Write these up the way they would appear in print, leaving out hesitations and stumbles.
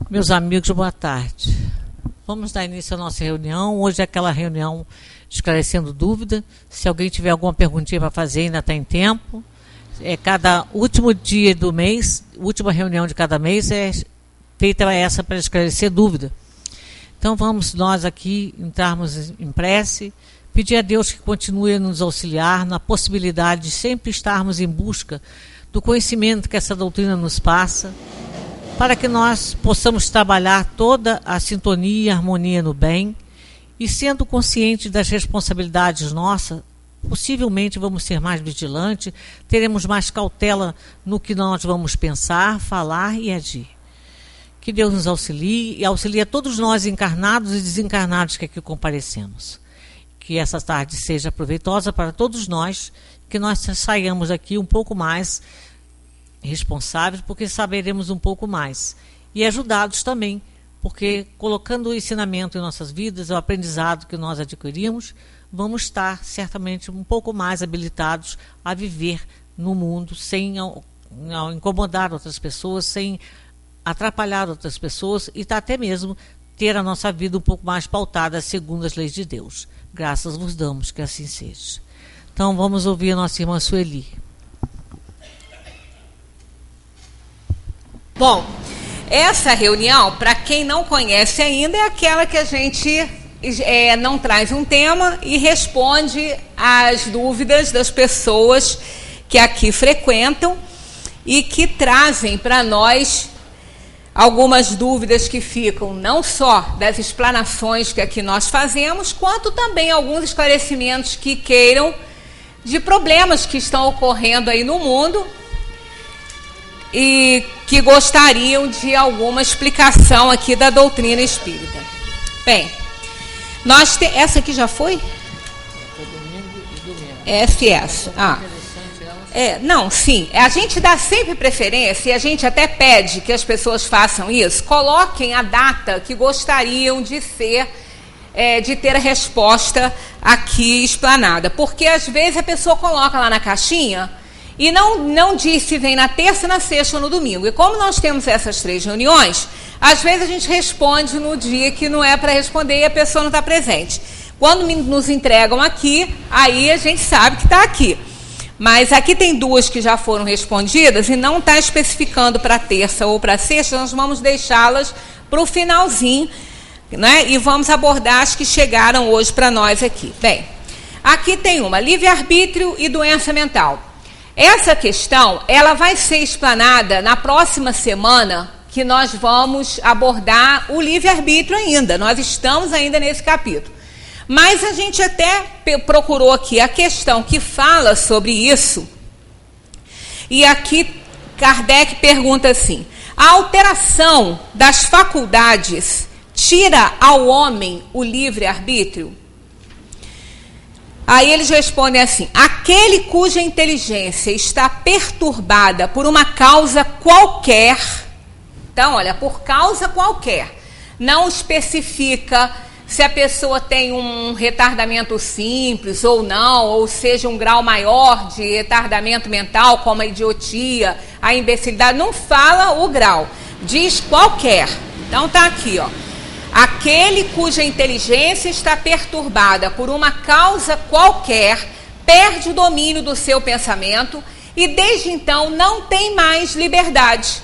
Meus amigos, boa tarde. Vamos dar início à nossa reunião. Hoje é aquela reunião esclarecendo dúvida. Se alguém tiver alguma perguntinha para fazer, ainda está em tempo. Cada último dia do mês, última reunião de cada mês é feita essa para esclarecer dúvida. Então vamos nós aqui entrarmos em prece, pedir a Deus que continue a nos auxiliar na possibilidade de sempre estarmos em busca do conhecimento que essa doutrina nos passa, para que nós possamos trabalhar toda a sintonia e harmonia no bem, e sendo consciente das responsabilidades nossas, possivelmente vamos ser mais vigilantes, teremos mais cautela no que nós vamos pensar, falar e agir. Que Deus nos auxilie e auxilie a todos nós encarnados e desencarnados que aqui comparecemos. Que essa tarde seja proveitosa para todos nós, que nós saiamos aqui um pouco mais responsáveis, porque saberemos um pouco mais. E ajudados também, porque colocando o ensinamento em nossas vidas, o aprendizado que nós adquirimos, vamos estar certamente um pouco mais habilitados a viver no mundo sem incomodar outras pessoas, sem atrapalhar outras pessoas e até mesmo ter a nossa vida um pouco mais pautada segundo as leis de Deus. Graças vos damos que assim seja. Então vamos ouvir a nossa irmã Sueli. Bom, essa reunião, para quem não conhece ainda, é aquela que a gente não traz um tema e responde às dúvidas das pessoas que aqui frequentam e que trazem para nós algumas dúvidas que ficam não só das explanações que aqui nós fazemos, quanto também alguns esclarecimentos que queiram de problemas que estão ocorrendo aí no mundo e que gostariam de alguma explicação aqui da doutrina espírita. Bem, essa aqui já foi? Domingo e domingo. SS. Não, sim. A gente dá sempre preferência e a gente até pede que as pessoas façam isso. Coloquem a data que gostariam de ter a resposta aqui explanada. Porque às vezes a pessoa coloca lá na caixinha e não diz se vem na terça, na sexta ou no domingo. E como nós temos essas 3 reuniões, às vezes a gente responde no dia que não é para responder e a pessoa não está presente. Quando nos entregam aqui, aí a gente sabe que está aqui. Mas aqui tem 2 que já foram respondidas e não está especificando para terça ou para sexta, nós vamos deixá-las para o finalzinho, né? E vamos abordar as que chegaram hoje para nós aqui. Bem, aqui tem uma, livre-arbítrio e doença mental. Essa questão, ela vai ser explanada na próxima semana, que nós vamos abordar o livre-arbítrio ainda. Nós estamos ainda nesse capítulo. Mas a gente até procurou aqui a questão que fala sobre isso. E aqui Kardec pergunta assim: a alteração das faculdades tira ao homem o livre-arbítrio? Aí eles respondem assim: aquele cuja inteligência está perturbada por uma causa qualquer. Então, olha, por causa qualquer. Não especifica se a pessoa tem um retardamento simples ou não, ou seja, um grau maior de retardamento mental, como a idiotia, a imbecilidade. Não fala o grau, diz qualquer. Então tá aqui, ó. Aquele cuja inteligência está perturbada por uma causa qualquer, perde o domínio do seu pensamento e desde então não tem mais liberdade.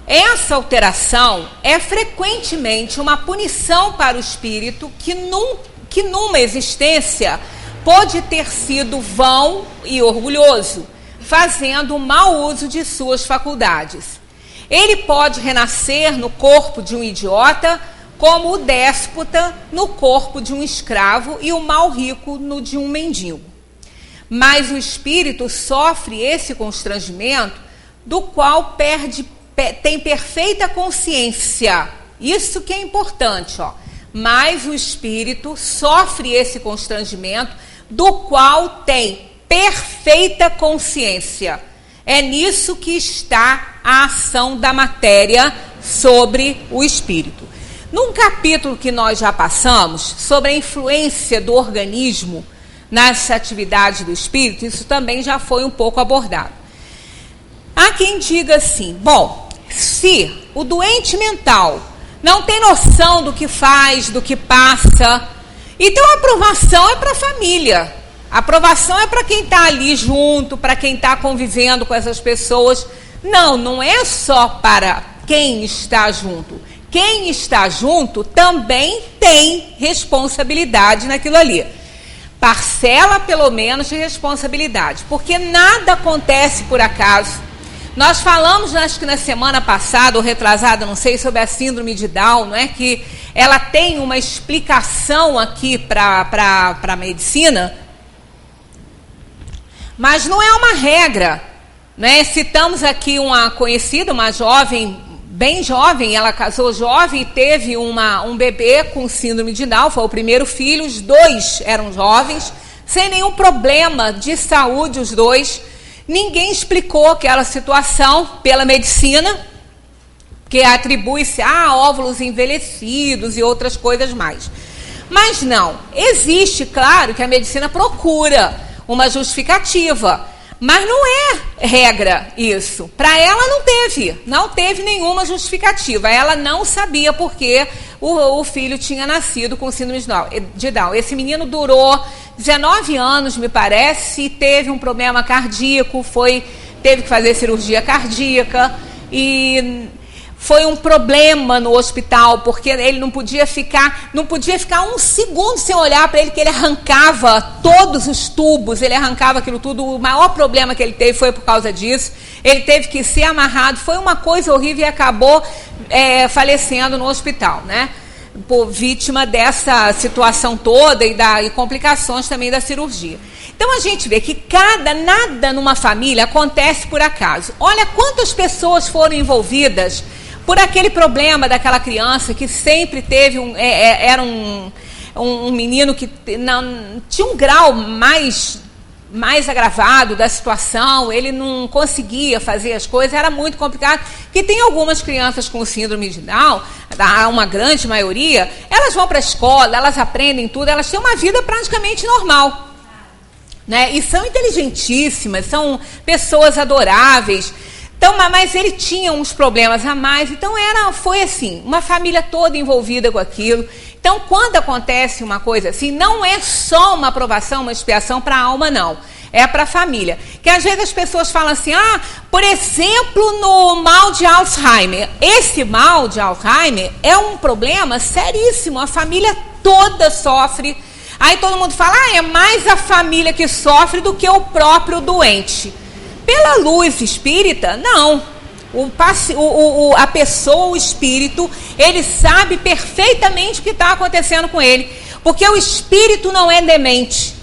Essa alteração é frequentemente uma punição para o espírito que numa existência pode ter sido vão e orgulhoso, fazendo mau uso de suas faculdades. Ele pode renascer no corpo de um idiota, como o déspota no corpo de um escravo e o mal rico no de um mendigo. Mas o espírito sofre esse constrangimento, do qual tem perfeita consciência. Isso que é importante, ó. Mas o espírito sofre esse constrangimento, do qual tem perfeita consciência. É nisso que está a ação da matéria sobre o espírito. Num capítulo que nós já passamos, sobre a influência do organismo nas atividades do espírito, isso também já foi um pouco abordado. Há quem diga assim: bom, se o doente mental não tem noção do que faz, do que passa. Então a aprovação é para a família. A aprovação é para quem está ali junto, para quem está convivendo com essas pessoas. Não é só para quem está junto. Quem está junto também tem responsabilidade naquilo ali. Parcela, pelo menos, de responsabilidade. Porque nada acontece por acaso. Nós falamos, acho que na semana passada, ou retrasada, não sei, sobre a síndrome de Down, não é? Que ela tem uma explicação aqui para a medicina, mas não é uma regra, né? Citamos aqui uma conhecida, uma jovem, bem jovem, ela casou jovem e teve um bebê com síndrome de Down, foi o primeiro filho, os dois eram jovens, sem nenhum problema de saúde, os dois. Ninguém explicou aquela situação pela medicina, que atribui-se a óvulos envelhecidos e outras coisas mais. Mas não, existe, claro, que a medicina procura uma justificativa, mas não é regra isso. Para ela não teve nenhuma justificativa. Ela não sabia por que o filho tinha nascido com síndrome de Down. Esse menino durou 19 anos, me parece, e teve um problema cardíaco, teve que fazer cirurgia cardíaca, e foi um problema no hospital, porque ele não podia ficar um segundo sem olhar para ele, que ele arrancava todos os tubos, ele arrancava aquilo tudo. O maior problema que ele teve foi por causa disso. Ele teve que ser amarrado, foi uma coisa horrível, e acabou falecendo no hospital, né? Por vítima dessa situação toda e complicações também da cirurgia. Então a gente vê que nada numa família acontece por acaso. Olha quantas pessoas foram envolvidas por aquele problema daquela criança que sempre teve era um menino que tinha um grau mais agravado da situação, ele não conseguia fazer as coisas, era muito complicado. Que tem algumas crianças com síndrome de Down, uma grande maioria, elas vão para a escola, elas aprendem tudo, elas têm uma vida praticamente normal, né? E são inteligentíssimas, são pessoas adoráveis. Então, mas ele tinha uns problemas a mais, então foi assim, uma família toda envolvida com aquilo. Então, quando acontece uma coisa assim, não é só uma aprovação, uma expiação para a alma, não. É para a família. Que às vezes as pessoas falam assim, por exemplo, no mal de Alzheimer. Esse mal de Alzheimer é um problema seríssimo, a família toda sofre. Aí todo mundo fala, é mais a família que sofre do que o próprio doente. Pela luz espírita, não. A pessoa, o espírito, ele sabe perfeitamente o que está acontecendo com ele. Porque o espírito não é demente.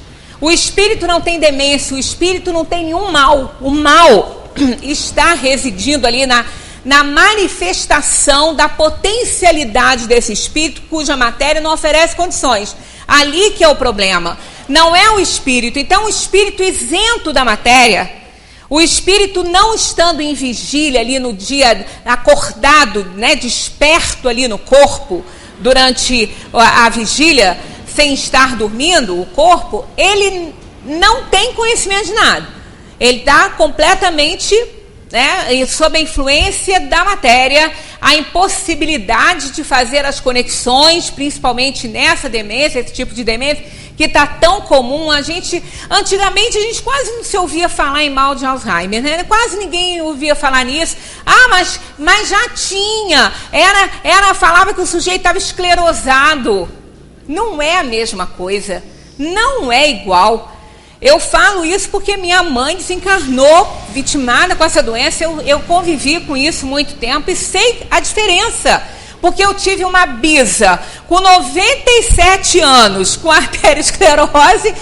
O espírito não tem demência, o espírito não tem nenhum mal. O mal está residindo ali na manifestação da potencialidade desse espírito, cuja matéria não oferece condições. Ali que é o problema. Não é o espírito. Então, o espírito isento da matéria, o espírito não estando em vigília ali no dia, acordado, né, desperto ali no corpo, durante a vigília, sem estar dormindo, o corpo, ele não tem conhecimento de nada. Ele está completamente, né, sob a influência da matéria, a impossibilidade de fazer as conexões, principalmente nessa demência, esse tipo de demência, que está tão comum. Antigamente a gente quase não se ouvia falar em mal de Alzheimer, né? Quase ninguém ouvia falar nisso. Mas já tinha. Falava que o sujeito estava esclerosado. Não é a mesma coisa. Não é igual. Eu falo isso porque minha mãe desencarnou, vitimada com essa doença. Eu convivi com isso muito tempo e sei a diferença. Porque eu tive uma bisa com 97 anos, com arteriosclerose,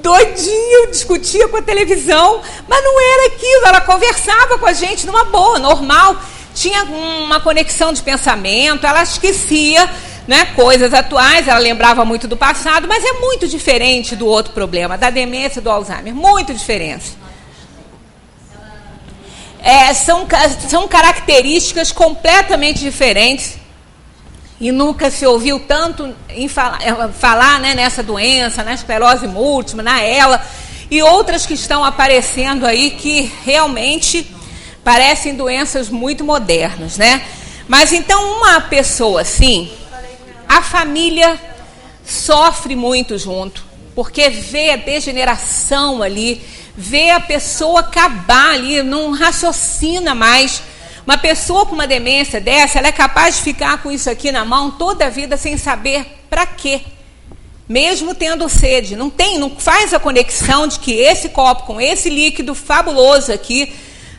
doidinho, discutia com a televisão, mas não era aquilo, ela conversava com a gente numa boa, normal, tinha uma conexão de pensamento, ela esquecia, né, coisas atuais, ela lembrava muito do passado, mas é muito diferente do outro problema, da demência e do Alzheimer, muito diferente. São características completamente diferentes. E nunca se ouviu tanto em falar, né, nessa doença, na esclerose múltipla, na ELA, e outras que estão aparecendo aí que realmente parecem doenças muito modernas, né? Mas então uma pessoa assim, a família sofre muito junto, porque vê a degeneração ali, vê a pessoa acabar ali, não raciocina mais. Uma pessoa com uma demência dessa, ela é capaz de ficar com isso aqui na mão toda a vida sem saber para quê. Mesmo tendo sede, não faz a conexão de que esse copo com esse líquido fabuloso aqui,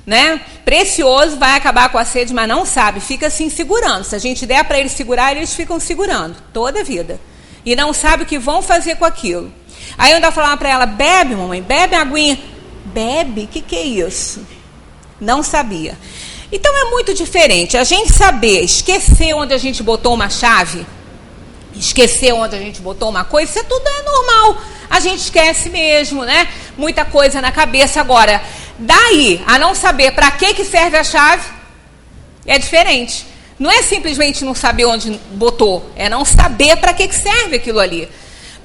né, precioso, vai acabar com a sede, mas não sabe, fica assim segurando. Se a gente der para eles segurar, eles ficam segurando toda a vida. E não sabe o que vão fazer com aquilo. Aí eu ainda falava para ela, bebe, mamãe, bebe a aguinha. Bebe? O que é isso? Não sabia. Então é muito diferente. A gente saber esquecer onde a gente botou uma chave, esquecer onde a gente botou uma coisa, isso tudo é normal. A gente esquece mesmo, né? Muita coisa na cabeça. Agora, daí a não saber para que serve a chave, é diferente. Não é simplesmente não saber onde botou, é não saber para que serve aquilo ali.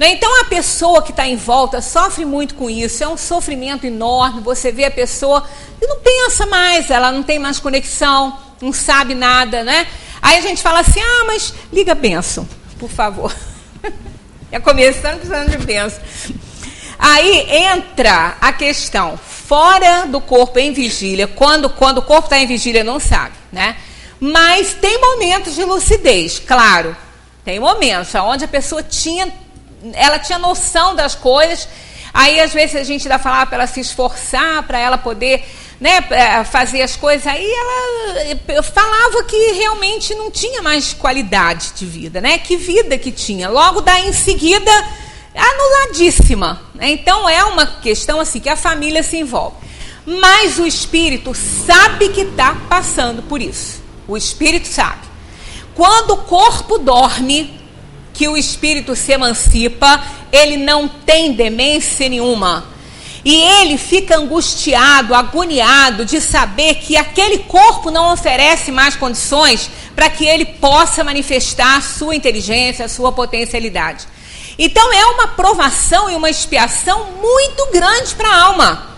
Então a pessoa que está em volta sofre muito com isso, é um sofrimento enorme. Você vê a pessoa e não pensa mais, ela não tem mais conexão, não sabe nada, né? Aí a gente fala assim, mas liga a bênção, por favor. É começando precisando de bênção. Aí entra a questão, fora do corpo em vigília, quando o corpo está em vigília não sabe, né? Mas tem momentos de lucidez, claro. Tem momentos onde a pessoa tinha noção das coisas. Aí às vezes a gente dá falava para ela se esforçar, para ela poder, né, fazer as coisas. Aí ela falava que realmente não tinha mais qualidade de vida, né? Que vida que tinha. Logo daí em seguida, anuladíssima. Então é uma questão assim que a família se envolve. Mas o espírito sabe que está passando por isso. O espírito sabe. Quando o corpo dorme, que o espírito se emancipa, ele não tem demência nenhuma. E ele fica angustiado, agoniado de saber que aquele corpo não oferece mais condições para que ele possa manifestar a sua inteligência, a sua potencialidade. Então é uma provação e uma expiação muito grande para a alma.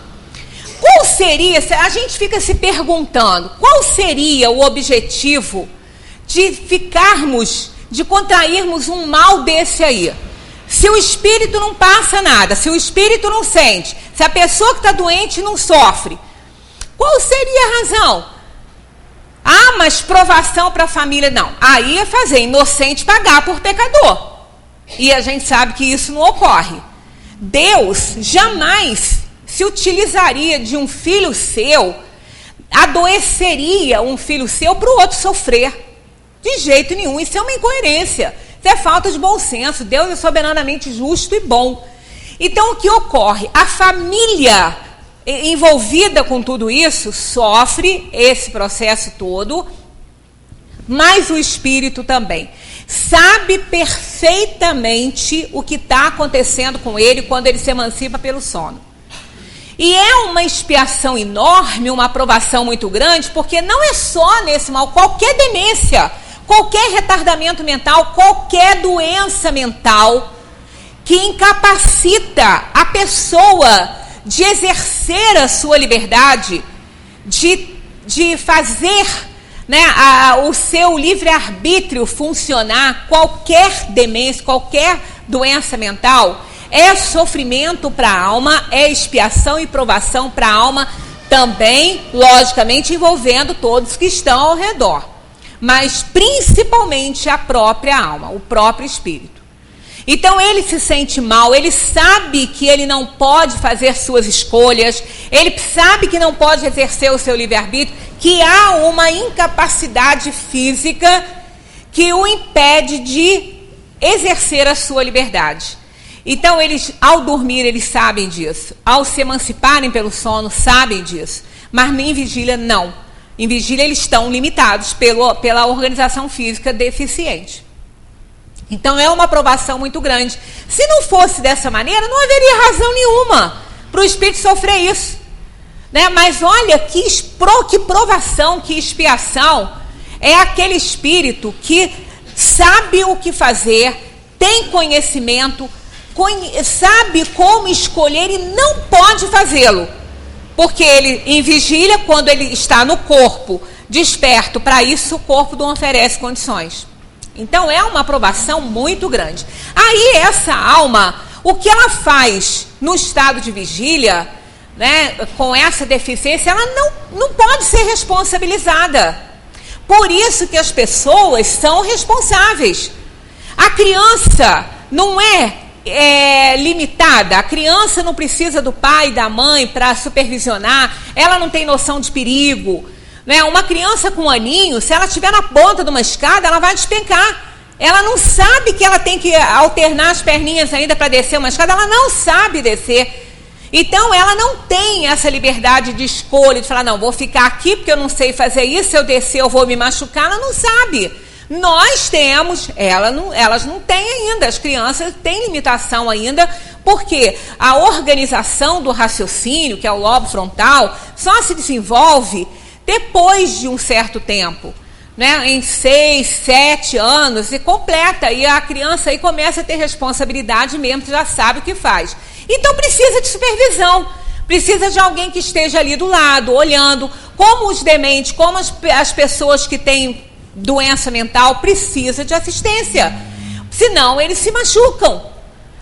Qual seria, a gente fica se perguntando, qual seria o objetivo de contrairmos um mal desse aí? Se o espírito não passa nada, se o espírito não sente, se a pessoa que está doente não sofre, qual seria a razão? Mas provação para a família, não. Aí é fazer inocente pagar por pecador. E a gente sabe que isso não ocorre. Deus jamais se utilizaria de um filho seu, adoeceria um filho seu para o outro sofrer. De jeito nenhum. Isso é uma incoerência. Isso é falta de bom senso. Deus é soberanamente justo e bom. Então, o que ocorre? A família envolvida com tudo isso sofre esse processo todo, mas o espírito também sabe perfeitamente o que está acontecendo com ele quando ele se emancipa pelo sono. E é uma expiação enorme, uma aprovação muito grande, porque não é só nesse mal, qualquer demência, qualquer retardamento mental, qualquer doença mental que incapacita a pessoa de exercer a sua liberdade, de fazer, né, o seu livre-arbítrio funcionar, qualquer demência, qualquer doença mental, é sofrimento para a alma, é expiação e provação para a alma, também, logicamente, envolvendo todos que estão ao redor, mas principalmente a própria alma, o próprio espírito. Então ele se sente mal, ele sabe que ele não pode fazer suas escolhas, ele sabe que não pode exercer o seu livre-arbítrio, que há uma incapacidade física que o impede de exercer a sua liberdade. Então, eles, ao dormir, eles sabem disso. Ao se emanciparem pelo sono, sabem disso. Mas em vigília, não. Em vigília, eles estão limitados pela organização física deficiente. Então, é uma aprovação muito grande. Se não fosse dessa maneira, não haveria razão nenhuma para o espírito sofrer isso. Né? Mas olha que provação, que expiação. É aquele espírito que sabe o que fazer, tem conhecimento, sabe como escolher e não pode fazê-lo. Porque ele, em vigília, quando ele está no corpo, desperto para isso, o corpo não oferece condições. Então é uma provação muito grande. Aí essa alma, o que ela faz no estado de vigília, né, com essa deficiência, ela não pode ser responsabilizada. Por isso que as pessoas são responsáveis. A criança não é limitada, a criança não precisa do pai e da mãe para supervisionar, ela não tem noção de perigo. Né? Uma criança com 1 aninho, se ela estiver na ponta de uma escada, ela vai despencar. Ela não sabe que ela tem que alternar as perninhas ainda para descer uma escada, ela não sabe descer. Então, ela não tem essa liberdade de escolha, de falar, não, vou ficar aqui porque eu não sei fazer isso, se eu descer eu vou me machucar. Ela não sabe. Nós temos, elas não têm ainda, as crianças têm limitação ainda, porque a organização do raciocínio, que é o lobo frontal, só se desenvolve depois de um certo tempo. Né, em 6, 7 anos, e completa, e a criança aí começa a ter responsabilidade mesmo, já sabe o que faz. Então precisa de supervisão, precisa de alguém que esteja ali do lado, olhando, como os dementes, como as pessoas que têm doença mental, precisa de assistência. Senão eles se machucam,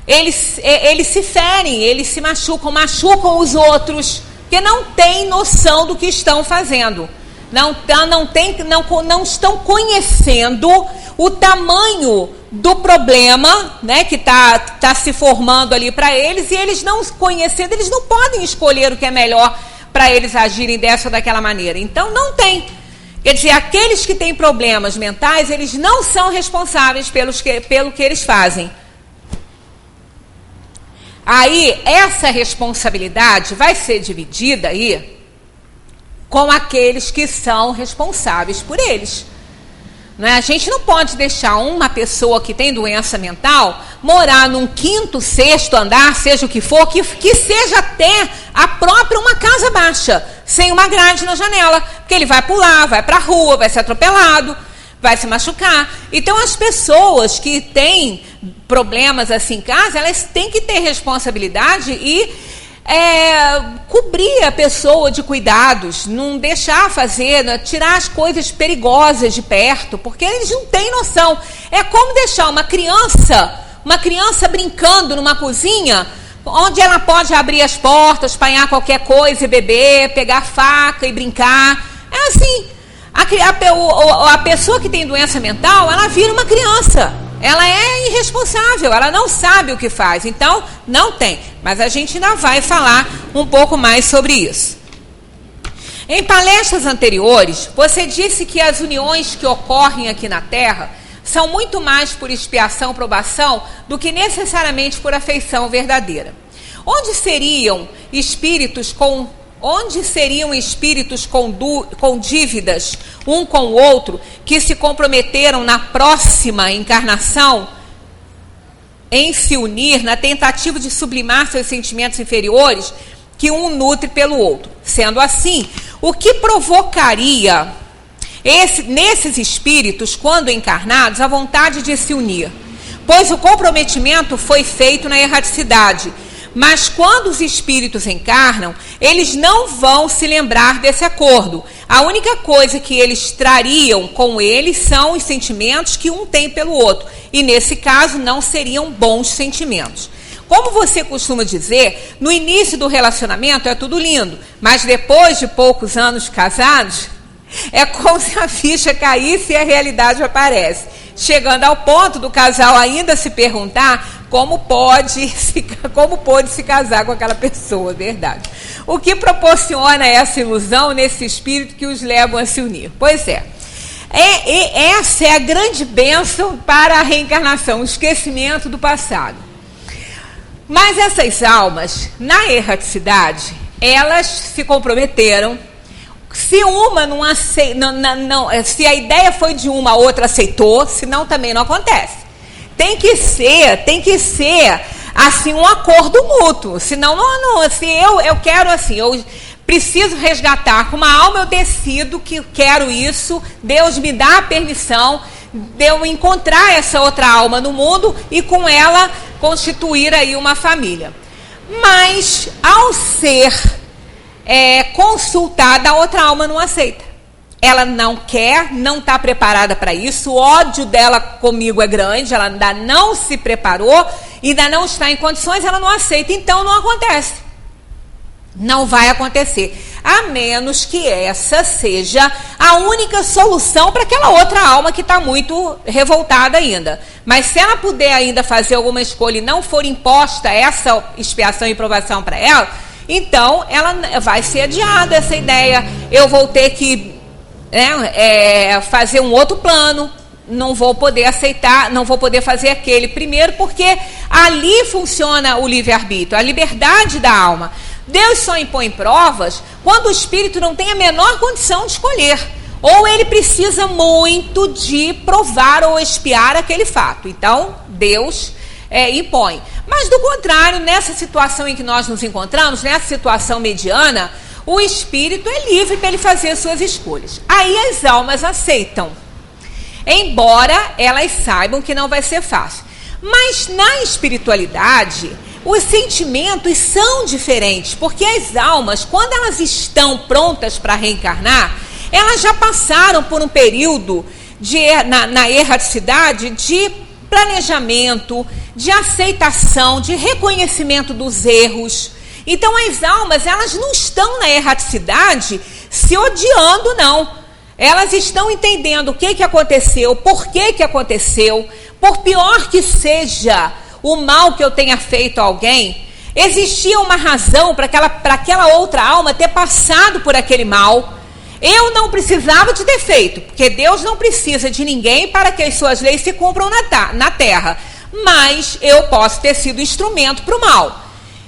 eles se ferem, eles se machucam os outros, porque não têm noção do que estão fazendo. Não estão conhecendo o tamanho do problema, né, que tá se formando ali para eles, e eles não conhecendo, eles não podem escolher o que é melhor para eles agirem dessa ou daquela maneira. Então, não tem. Quer dizer, aqueles que têm problemas mentais, eles não são responsáveis pelo que eles fazem. Aí, essa responsabilidade vai ser dividida aí com aqueles que são responsáveis por eles. Não é? A gente não pode deixar uma pessoa que tem doença mental morar num 5º, 6º andar, seja o que for, que seja até a própria uma casa baixa, sem uma grade na janela, porque ele vai pular, vai para a rua, vai ser atropelado, vai se machucar. Então, as pessoas que têm problemas assim em casa, elas têm que ter responsabilidade e cobrir a pessoa de cuidados, não deixar fazer, tirar as coisas perigosas de perto, porque eles não têm noção. É como deixar uma criança brincando numa cozinha, onde ela pode abrir as portas, apanhar qualquer coisa e beber, pegar faca e brincar. É assim, a pessoa que tem doença mental, ela vira uma criança. Ela é irresponsável, ela não sabe o que faz, então não tem. Mas a gente ainda vai falar um pouco mais sobre isso. Em palestras anteriores, você disse que as uniões que ocorrem aqui na Terra são muito mais por expiação, probação, do que necessariamente por afeição verdadeira. Onde seriam espíritos com dívidas um com o outro, que se comprometeram na próxima encarnação em se unir na tentativa de sublimar seus sentimentos inferiores, que um nutre pelo outro? Sendo assim, o que provocaria nesses espíritos, quando encarnados, a vontade de se unir? Pois o comprometimento foi feito na erraticidade. Mas quando os espíritos encarnam, eles não vão se lembrar desse acordo. A única coisa que eles trariam com eles são os sentimentos que um tem pelo outro. E nesse caso não seriam bons sentimentos. Como você costuma dizer, no início do relacionamento é tudo lindo, mas depois de poucos anos casados, é como se a ficha caísse e a realidade aparece. Chegando ao ponto do casal ainda se perguntar como pôde se casar com aquela pessoa, verdade. O que proporciona essa ilusão nesse espírito que os levam a se unir? Pois é. Essa é a grande bênção para a reencarnação, o esquecimento do passado. Mas essas almas, na erraticidade, elas se comprometeram. Se uma não se a ideia foi de uma, a outra aceitou, senão também não acontece. Tem que ser assim um acordo mútuo, senão se eu quero assim, eu preciso resgatar com uma alma, eu decido que quero isso, Deus me dá a permissão de eu encontrar essa outra alma no mundo e com ela constituir aí uma família. Mas ao ser consultada, a outra alma não aceita. ela não quer, não está preparada para isso, o ódio dela comigo é grande, ela ainda não se preparou, ainda não está em condições, ela não aceita, então não acontece. Não vai acontecer, a menos que essa seja a única solução para aquela outra alma que está muito revoltada ainda. Mas se ela puder ainda fazer alguma escolha e não for imposta essa expiação e provação para ela, então ela vai ser adiada essa ideia. Eu vou ter que fazer um outro plano, não vou poder aceitar, não vou poder fazer aquele primeiro, porque ali funciona o livre-arbítrio, a liberdade da alma. Deus só impõe provas quando o espírito não tem a menor condição de escolher, ou ele precisa muito de provar ou expiar aquele fato. Então, Deus impõe. Mas, do contrário, nessa situação em que nós nos encontramos, nessa situação mediana, o espírito é livre para ele fazer suas escolhas. Aí as almas aceitam, embora elas saibam que não vai ser fácil. Mas na espiritualidade, os sentimentos são diferentes, porque as almas, quando elas estão prontas para reencarnar, elas já passaram por um período na erraticidade de planejamento, de aceitação, de reconhecimento dos erros. Então as almas, elas não estão na erraticidade se odiando, não. Elas estão entendendo o que aconteceu, por que aconteceu, por pior que seja o mal que eu tenha feito a alguém, existia uma razão para aquela outra alma ter passado por aquele mal. Eu não precisava de ter feito, porque Deus não precisa de ninguém para que as suas leis se cumpram na terra. Mas eu posso ter sido instrumento para o mal.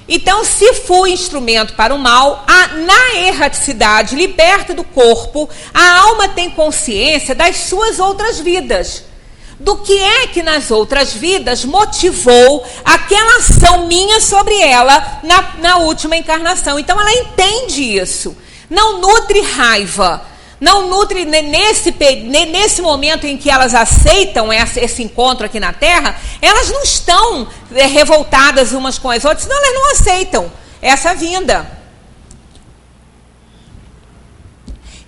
Então, se fui instrumento para o mal, na erraticidade, liberta do corpo, a alma tem consciência das suas outras vidas. Do que é que nas outras vidas motivou aquela ação minha sobre ela na última encarnação. Então ela entende isso, não nutre raiva, não nutre nesse momento em que elas aceitam esse encontro aqui na Terra, elas não estão revoltadas umas com as outras, senão elas não aceitam essa vinda.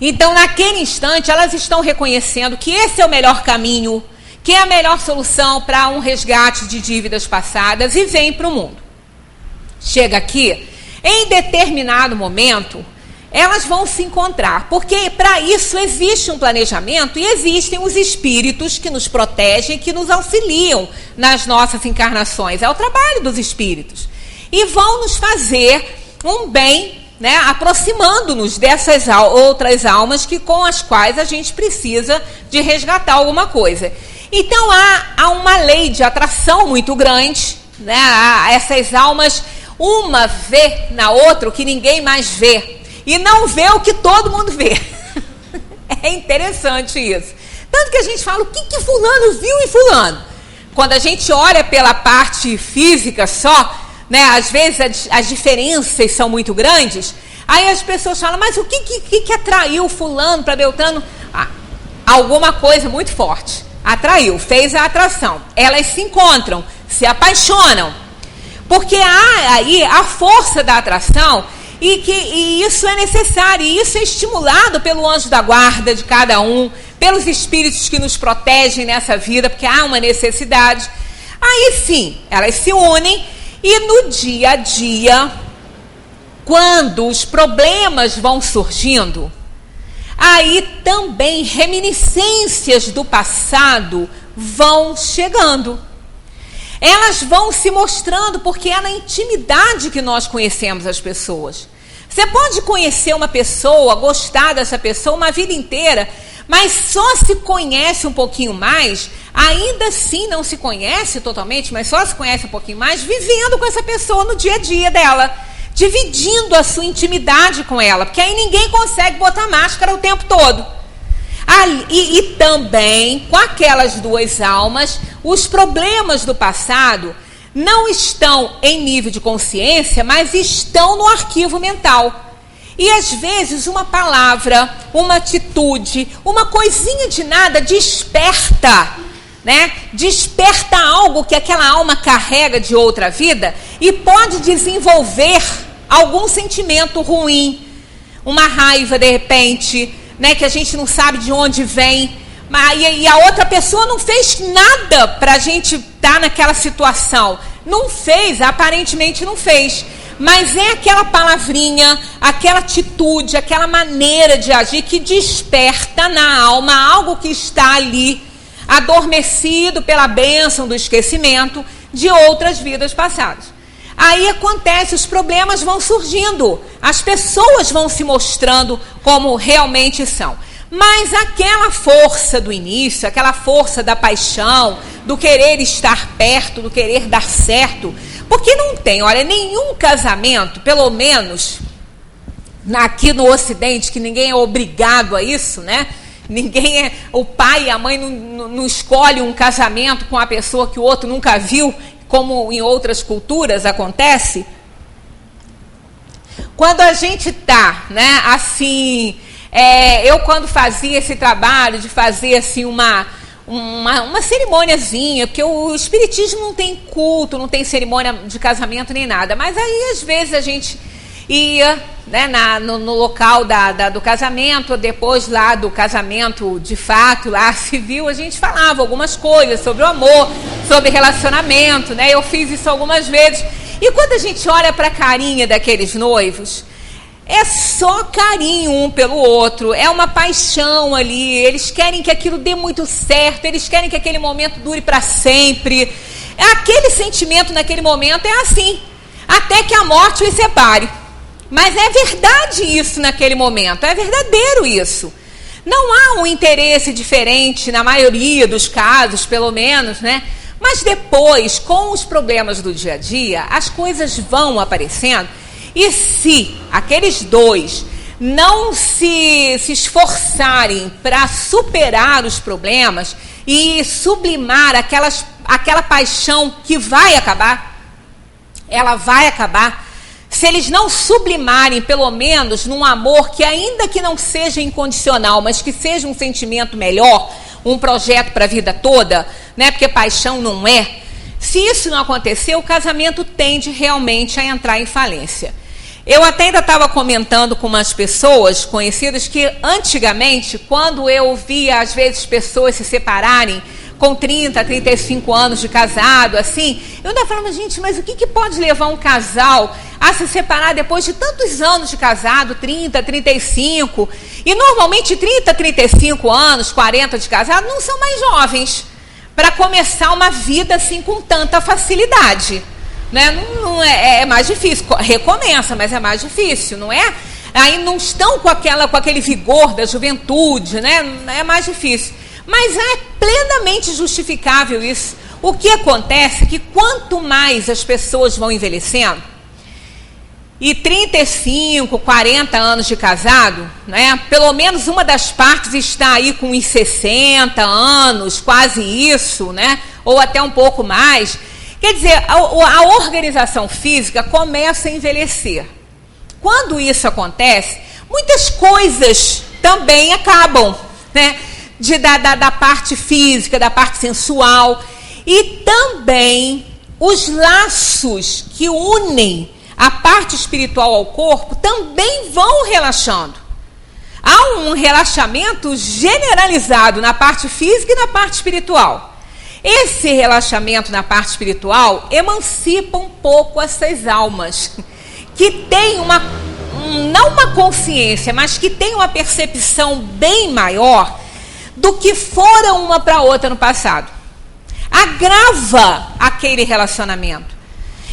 Então naquele instante elas estão reconhecendo que esse é o melhor caminho, que é a melhor solução para um resgate de dívidas passadas, e vem para o mundo. Chega aqui, em determinado momento, elas vão se encontrar, porque para isso existe um planejamento e existem os espíritos que nos protegem, que nos auxiliam nas nossas encarnações. É o trabalho dos espíritos. E vão nos fazer um bem, né, aproximando-nos dessas outras almas com as quais a gente precisa de resgatar alguma coisa. Então há uma lei de atração muito grande, né? Essas almas, uma vê na outra o que ninguém mais vê, e não vê o que todo mundo vê. É interessante isso. Tanto que a gente fala, o que fulano viu em fulano? Quando a gente olha pela parte física só, né, às vezes as diferenças são muito grandes, aí as pessoas falam, mas o que atraiu fulano para Beltrano? Alguma coisa muito forte. Atraiu, fez a atração. Elas se encontram, se apaixonam. Porque há aí a força da atração e isso é necessário. E isso é estimulado pelo anjo da guarda de cada um, pelos espíritos que nos protegem nessa vida, porque há uma necessidade. Aí sim, elas se unem e no dia a dia, quando os problemas vão surgindo, aí também reminiscências do passado vão chegando. Elas vão se mostrando, porque é na intimidade que nós conhecemos as pessoas. Você pode conhecer uma pessoa, gostar dessa pessoa uma vida inteira, mas só se conhece um pouquinho mais, ainda assim não se conhece totalmente, mas só se conhece um pouquinho mais vivendo com essa pessoa no dia a dia dela, dividindo a sua intimidade com ela, porque aí ninguém consegue botar máscara o tempo todo. E também, com aquelas duas almas, os problemas do passado não estão em nível de consciência, mas estão no arquivo mental. E às vezes uma palavra, uma atitude, uma coisinha de nada desperta, né? Desperta algo que aquela alma carrega de outra vida e pode desenvolver algum sentimento ruim, uma raiva de repente, né, que a gente não sabe de onde vem, e a outra pessoa não fez nada para a gente estar naquela situação. Não fez, aparentemente não fez. Mas é aquela palavrinha, aquela atitude, aquela maneira de agir que desperta na alma algo que está ali, adormecido pela bênção do esquecimento de outras vidas passadas. Aí acontece, os problemas vão surgindo, as pessoas vão se mostrando como realmente são. Mas aquela força do início, aquela força da paixão, do querer estar perto, do querer dar certo, porque não tem, olha, nenhum casamento, pelo menos aqui no Ocidente, que ninguém é obrigado a isso, né? Ninguém é, o pai e a mãe não escolhem um casamento com a pessoa que o outro nunca viu, como em outras culturas acontece. Quando a gente está, né, assim, eu quando fazia esse trabalho de fazer assim uma cerimôniazinha, porque o espiritismo não tem culto, não tem cerimônia de casamento nem nada, mas aí às vezes a gente ia, né, no local do casamento, depois lá do casamento de fato, lá civil, a gente falava algumas coisas sobre o amor, sobre relacionamento, né? Eu fiz isso algumas vezes. E quando a gente olha para a carinha daqueles noivos, é só carinho um pelo outro, é uma paixão ali, eles querem que aquilo dê muito certo, eles querem que aquele momento dure para sempre. Aquele sentimento naquele momento é assim, até que a morte os separe. Mas é verdade isso naquele momento, é verdadeiro isso. Não há um interesse diferente na maioria dos casos, pelo menos, né? Mas depois, com os problemas do dia a dia, as coisas vão aparecendo. E se aqueles dois não se esforçarem para superar os problemas e sublimar aquela paixão que vai acabar, ela vai acabar. Se eles não sublimarem, pelo menos, num amor que ainda que não seja incondicional, mas que seja um sentimento melhor, um projeto para a vida toda, né? Porque paixão não é. Se isso não acontecer, o casamento tende realmente a entrar em falência. Eu até ainda estava comentando com umas pessoas conhecidas que antigamente, quando eu via às vezes pessoas se separarem com 30, 35 anos de casado, assim, eu ainda falava, gente, mas o que pode levar um casal a se separar depois de tantos anos de casado, 30, 35, e normalmente 30, 35 anos, 40 de casado, não são mais jovens para começar uma vida assim com tanta facilidade, né? Não é mais difícil, recomeça, mas é mais difícil, não é? Aí não estão com aquele vigor da juventude, né? É mais difícil. Mas é plenamente justificável isso. O que acontece é que quanto mais as pessoas vão envelhecendo, e 35, 40 anos de casado, né, pelo menos uma das partes está aí com uns 60 anos, quase isso, né, ou até um pouco mais. Quer dizer, a organização física começa a envelhecer. Quando isso acontece, muitas coisas também acabam, né? Da parte física, da parte sensual, e também os laços que unem a parte espiritual ao corpo também vão relaxando. Há um relaxamento generalizado na parte física e na parte espiritual. Esse relaxamento na parte espiritual emancipa um pouco essas almas que têm não uma consciência, mas que têm uma percepção bem maior do que foram uma para outra no passado. Agrava aquele relacionamento.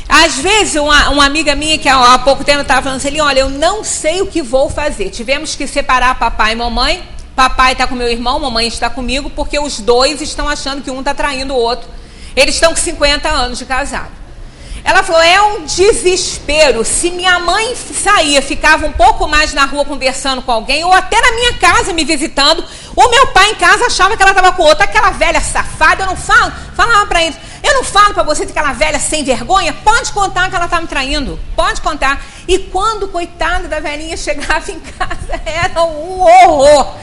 Às vezes, uma amiga minha que há pouco tempo estava falando assim, olha, eu não sei o que vou fazer. Tivemos que separar papai e mamãe. Papai está com meu irmão, mamãe está comigo, porque os dois estão achando que um está traindo o outro. Eles estão com 50 anos de casado. Ela falou, é um desespero. Se minha mãe saía, ficava um pouco mais na rua conversando com alguém, ou até na minha casa me visitando, o meu pai em casa achava que ela estava com outra. Aquela velha safada, eu não falo, falava para eles, eu não falo para você aquela velha sem vergonha, pode contar que ela está me traindo, pode contar. E quando, coitada da velhinha, chegava em casa, era um horror.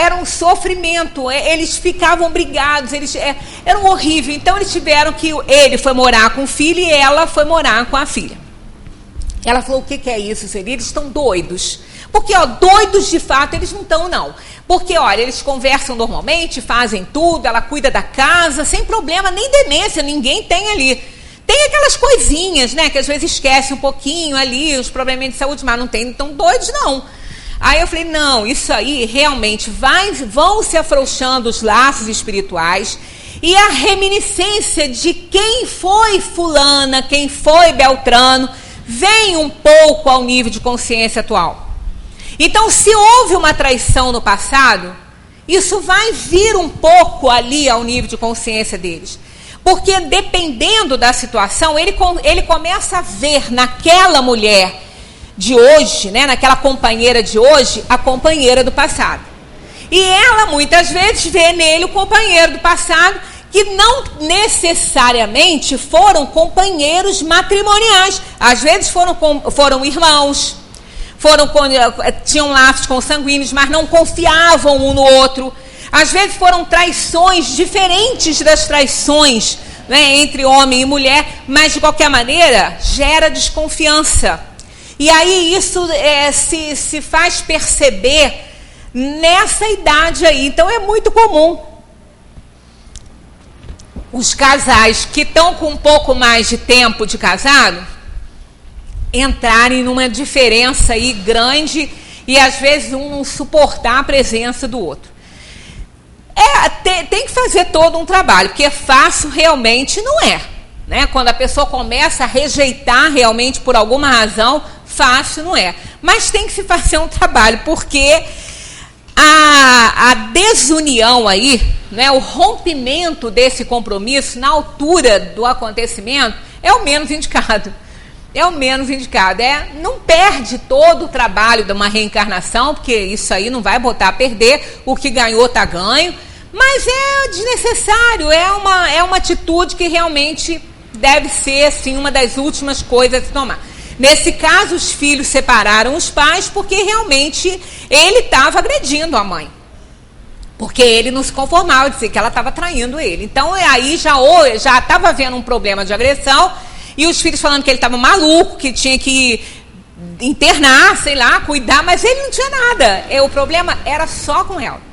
Era um sofrimento, eles ficavam brigados, era um horrível. Então eles tiveram que, ele foi morar com o filho e ela foi morar com a filha. Ela falou, o que é isso, Celi? Eles estão doidos, Porque, ó, doidos de fato eles não estão, não. Porque, olha, eles conversam normalmente, fazem tudo, ela cuida da casa, sem problema, nem demência, ninguém tem ali. Tem aquelas coisinhas, né, que às vezes esquece um pouquinho ali, os problemas de saúde, mas não tem tão doidos, não. Aí eu falei, não, isso aí realmente vão se afrouxando os laços espirituais e a reminiscência de quem foi fulana, quem foi Beltrano, vem um pouco ao nível de consciência atual. Então, se houve uma traição no passado, isso vai vir um pouco ali ao nível de consciência deles. Porque dependendo da situação, ele começa a ver naquela mulher de hoje, né, naquela companheira de hoje, a companheira do passado. E ela muitas vezes vê nele o companheiro do passado, que não necessariamente foram companheiros matrimoniais. Às vezes foram irmãos, tinham laços consanguíneos, mas não confiavam um no outro. Às vezes foram traições diferentes das traições, né, entre homem e mulher, mas de qualquer maneira gera desconfiança. E aí isso se faz perceber nessa idade aí. Então é muito comum os casais que estão com um pouco mais de tempo de casado entrarem numa diferença aí grande e às vezes um não suportar a presença do outro. Tem que fazer todo um trabalho, porque fácil realmente não é, né? Quando a pessoa começa a rejeitar realmente por alguma razão, fácil não é. Mas tem que se fazer um trabalho, porque a desunião aí, né, o rompimento desse compromisso na altura do acontecimento é o menos indicado. É o menos indicado. Não perde todo o trabalho de uma reencarnação, porque isso aí não vai botar a perder, o que ganhou está ganho, mas é desnecessário, é uma atitude que realmente deve ser assim, uma das últimas coisas a se tomar. Nesse caso, os filhos separaram os pais porque realmente ele estava agredindo a mãe. Porque ele não se conformava, dizia que ela estava traindo ele. Então, aí já estava havendo um problema de agressão e os filhos falando que ele estava maluco, que tinha que internar, sei lá, cuidar, mas ele não tinha nada. O problema era só com ela.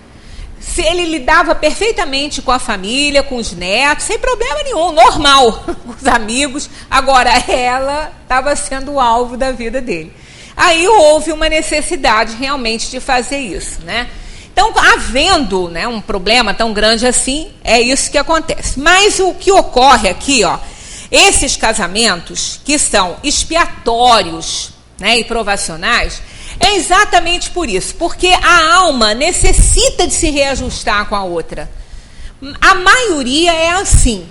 Ele lidava perfeitamente com a família, com os netos, sem problema nenhum, normal, com os amigos. Agora, ela estava sendo o alvo da vida dele. Aí houve uma necessidade realmente de fazer isso, né? Então, havendo, né, um problema tão grande assim, é isso que acontece. Mas o que ocorre aqui, ó, esses casamentos que são expiatórios, né, e provacionais, é exatamente por isso, porque a alma necessita de se reajustar com a outra. A maioria é assim.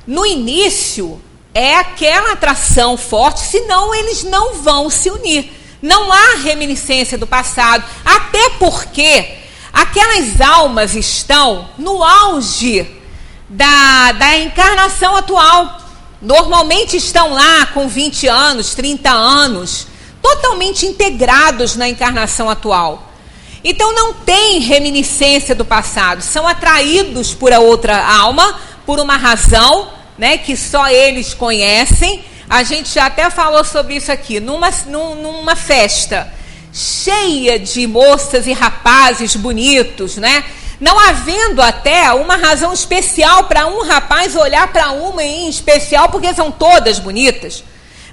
No início, é aquela atração forte, senão eles não vão se unir. Não há reminiscência do passado, até porque aquelas almas estão no auge da encarnação atual. Normalmente estão lá com 20 anos, 30 anos, totalmente integrados na encarnação atual. Então não tem reminiscência do passado, são atraídos por a outra alma, por uma razão, né, que só eles conhecem. A gente já até falou sobre isso aqui, numa festa cheia de moças e rapazes bonitos, né? Não havendo até uma razão especial para um rapaz olhar para uma em especial, porque são todas bonitas.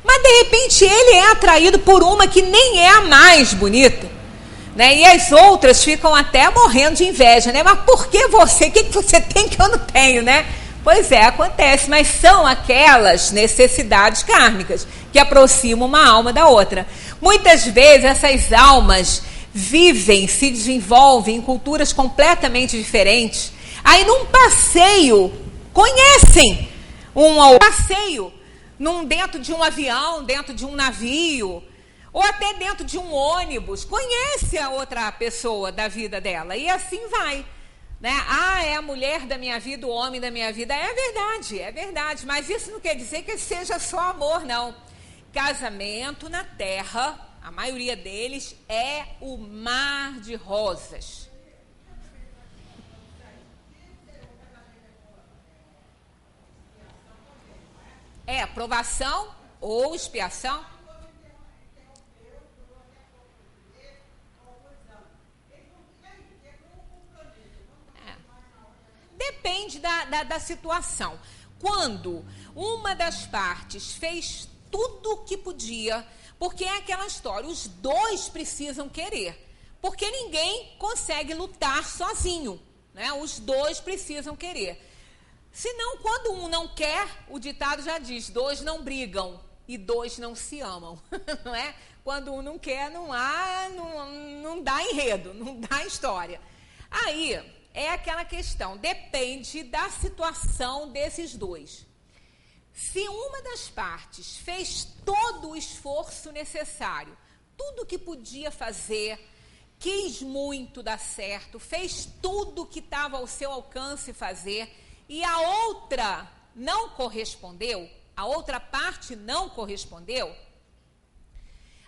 Mas, de repente, ele é atraído por uma que nem é a mais bonita, né? E as outras ficam até morrendo de inveja, né? Mas por que você? O que você tem que eu não tenho, né? Pois é, acontece, mas são aquelas necessidades kármicas que aproximam uma alma da outra. Muitas vezes, essas almas vivem, se desenvolvem em culturas completamente diferentes. Aí, num passeio, conhecem um passeio, dentro de um avião, dentro de um navio, ou até dentro de um ônibus, conhece a outra pessoa da vida dela, e assim vai, né? É a mulher da minha vida, o homem da minha vida. É verdade, mas isso não quer dizer que seja só amor, não. Casamento na Terra, a maioria deles, é o mar de rosas. É provação ou expiação? depende da situação. Quando uma das partes fez tudo o que podia, porque é aquela história, os dois precisam querer, porque ninguém consegue lutar sozinho, né? Os dois precisam querer. Senão, quando um não quer, o ditado já diz, dois não brigam e dois não se amam, não é? Quando um não quer, não dá enredo, não dá história. Aí é aquela questão, depende da situação desses dois. Se uma das partes fez todo o esforço necessário, tudo que podia fazer, quis muito dar certo, fez tudo que estava ao seu alcance fazer, e a outra não correspondeu, a outra parte não correspondeu,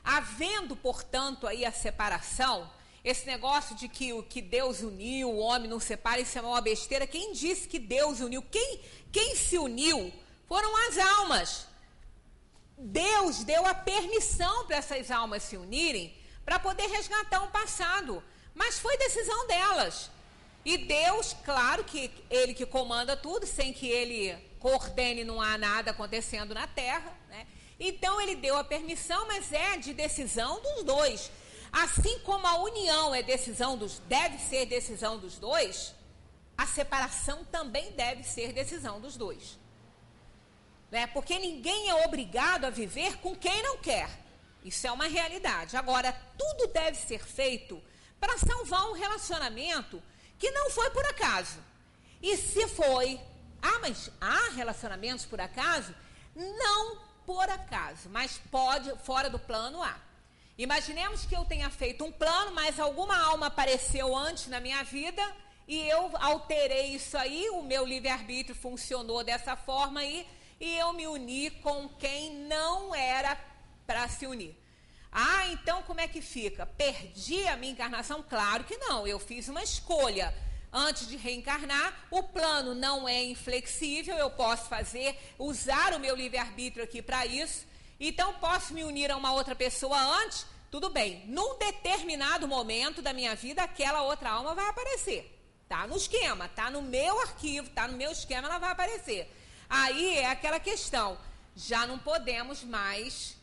havendo, portanto, aí a separação, esse negócio de que o que Deus uniu, o homem não separa, isso é uma besteira. Quem disse que Deus uniu? Quem se uniu foram as almas. Deus deu a permissão para essas almas se unirem para poder resgatar um passado, mas foi decisão delas. E Deus, claro que Ele que comanda tudo, sem que Ele coordene, não há nada acontecendo na Terra, né? Então Ele deu a permissão, mas é de decisão dos dois. Assim como a união deve ser decisão dos dois, a separação também deve ser decisão dos dois. Né? Porque ninguém é obrigado a viver com quem não quer. Isso é uma realidade. Agora, tudo deve ser feito para salvar um relacionamento que não foi por acaso. E se foi, mas há relacionamentos por acaso? Não por acaso, mas pode, fora do plano há. Imaginemos que eu tenha feito um plano, mas alguma alma apareceu antes na minha vida e eu alterei isso aí, o meu livre-arbítrio funcionou dessa forma aí, e eu me uni com quem não era para se unir. Então como é que fica? Perdi a minha encarnação? Claro que não, eu fiz uma escolha. Antes de reencarnar, o plano não é inflexível, eu posso usar o meu livre-arbítrio aqui para isso. Então, posso me unir a uma outra pessoa antes? Tudo bem. Num determinado momento da minha vida, aquela outra alma vai aparecer. Tá no esquema, tá no meu arquivo, tá no meu esquema, ela vai aparecer. Aí é aquela questão, já não podemos mais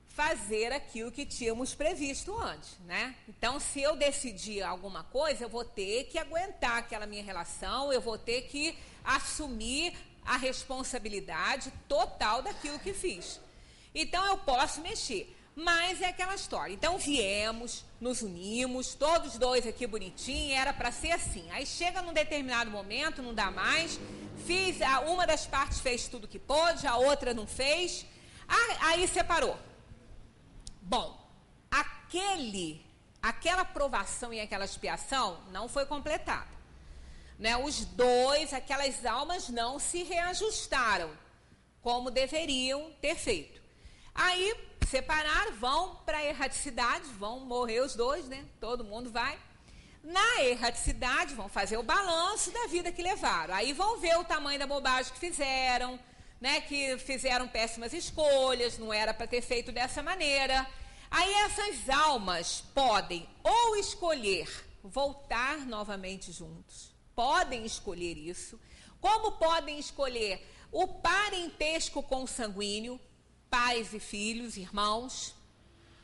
fazer aquilo que tínhamos previsto antes, né? Então, se eu decidir alguma coisa, eu vou ter que aguentar aquela minha relação, eu vou ter que assumir a responsabilidade total daquilo que fiz. Então, eu posso mexer, mas é aquela história. Então, viemos, nos unimos, todos dois aqui bonitinho, era para ser assim. Aí chega num determinado momento, não dá mais, uma das partes fez tudo que pôde, a outra não fez, aí separou. Bom, aquela provação e aquela expiação não foi completada. Né? Os dois, aquelas almas não se reajustaram como deveriam ter feito. Aí separaram, vão para a erraticidade, vão morrer os dois, né? Todo mundo vai. Na erraticidade vão fazer o balanço da vida que levaram. Aí vão ver o tamanho da bobagem que fizeram, né, que fizeram péssimas escolhas, não era para ter feito dessa maneira. Aí essas almas podem ou escolher voltar novamente juntos, podem escolher isso, como podem escolher o parentesco consanguíneo, pais e filhos, irmãos,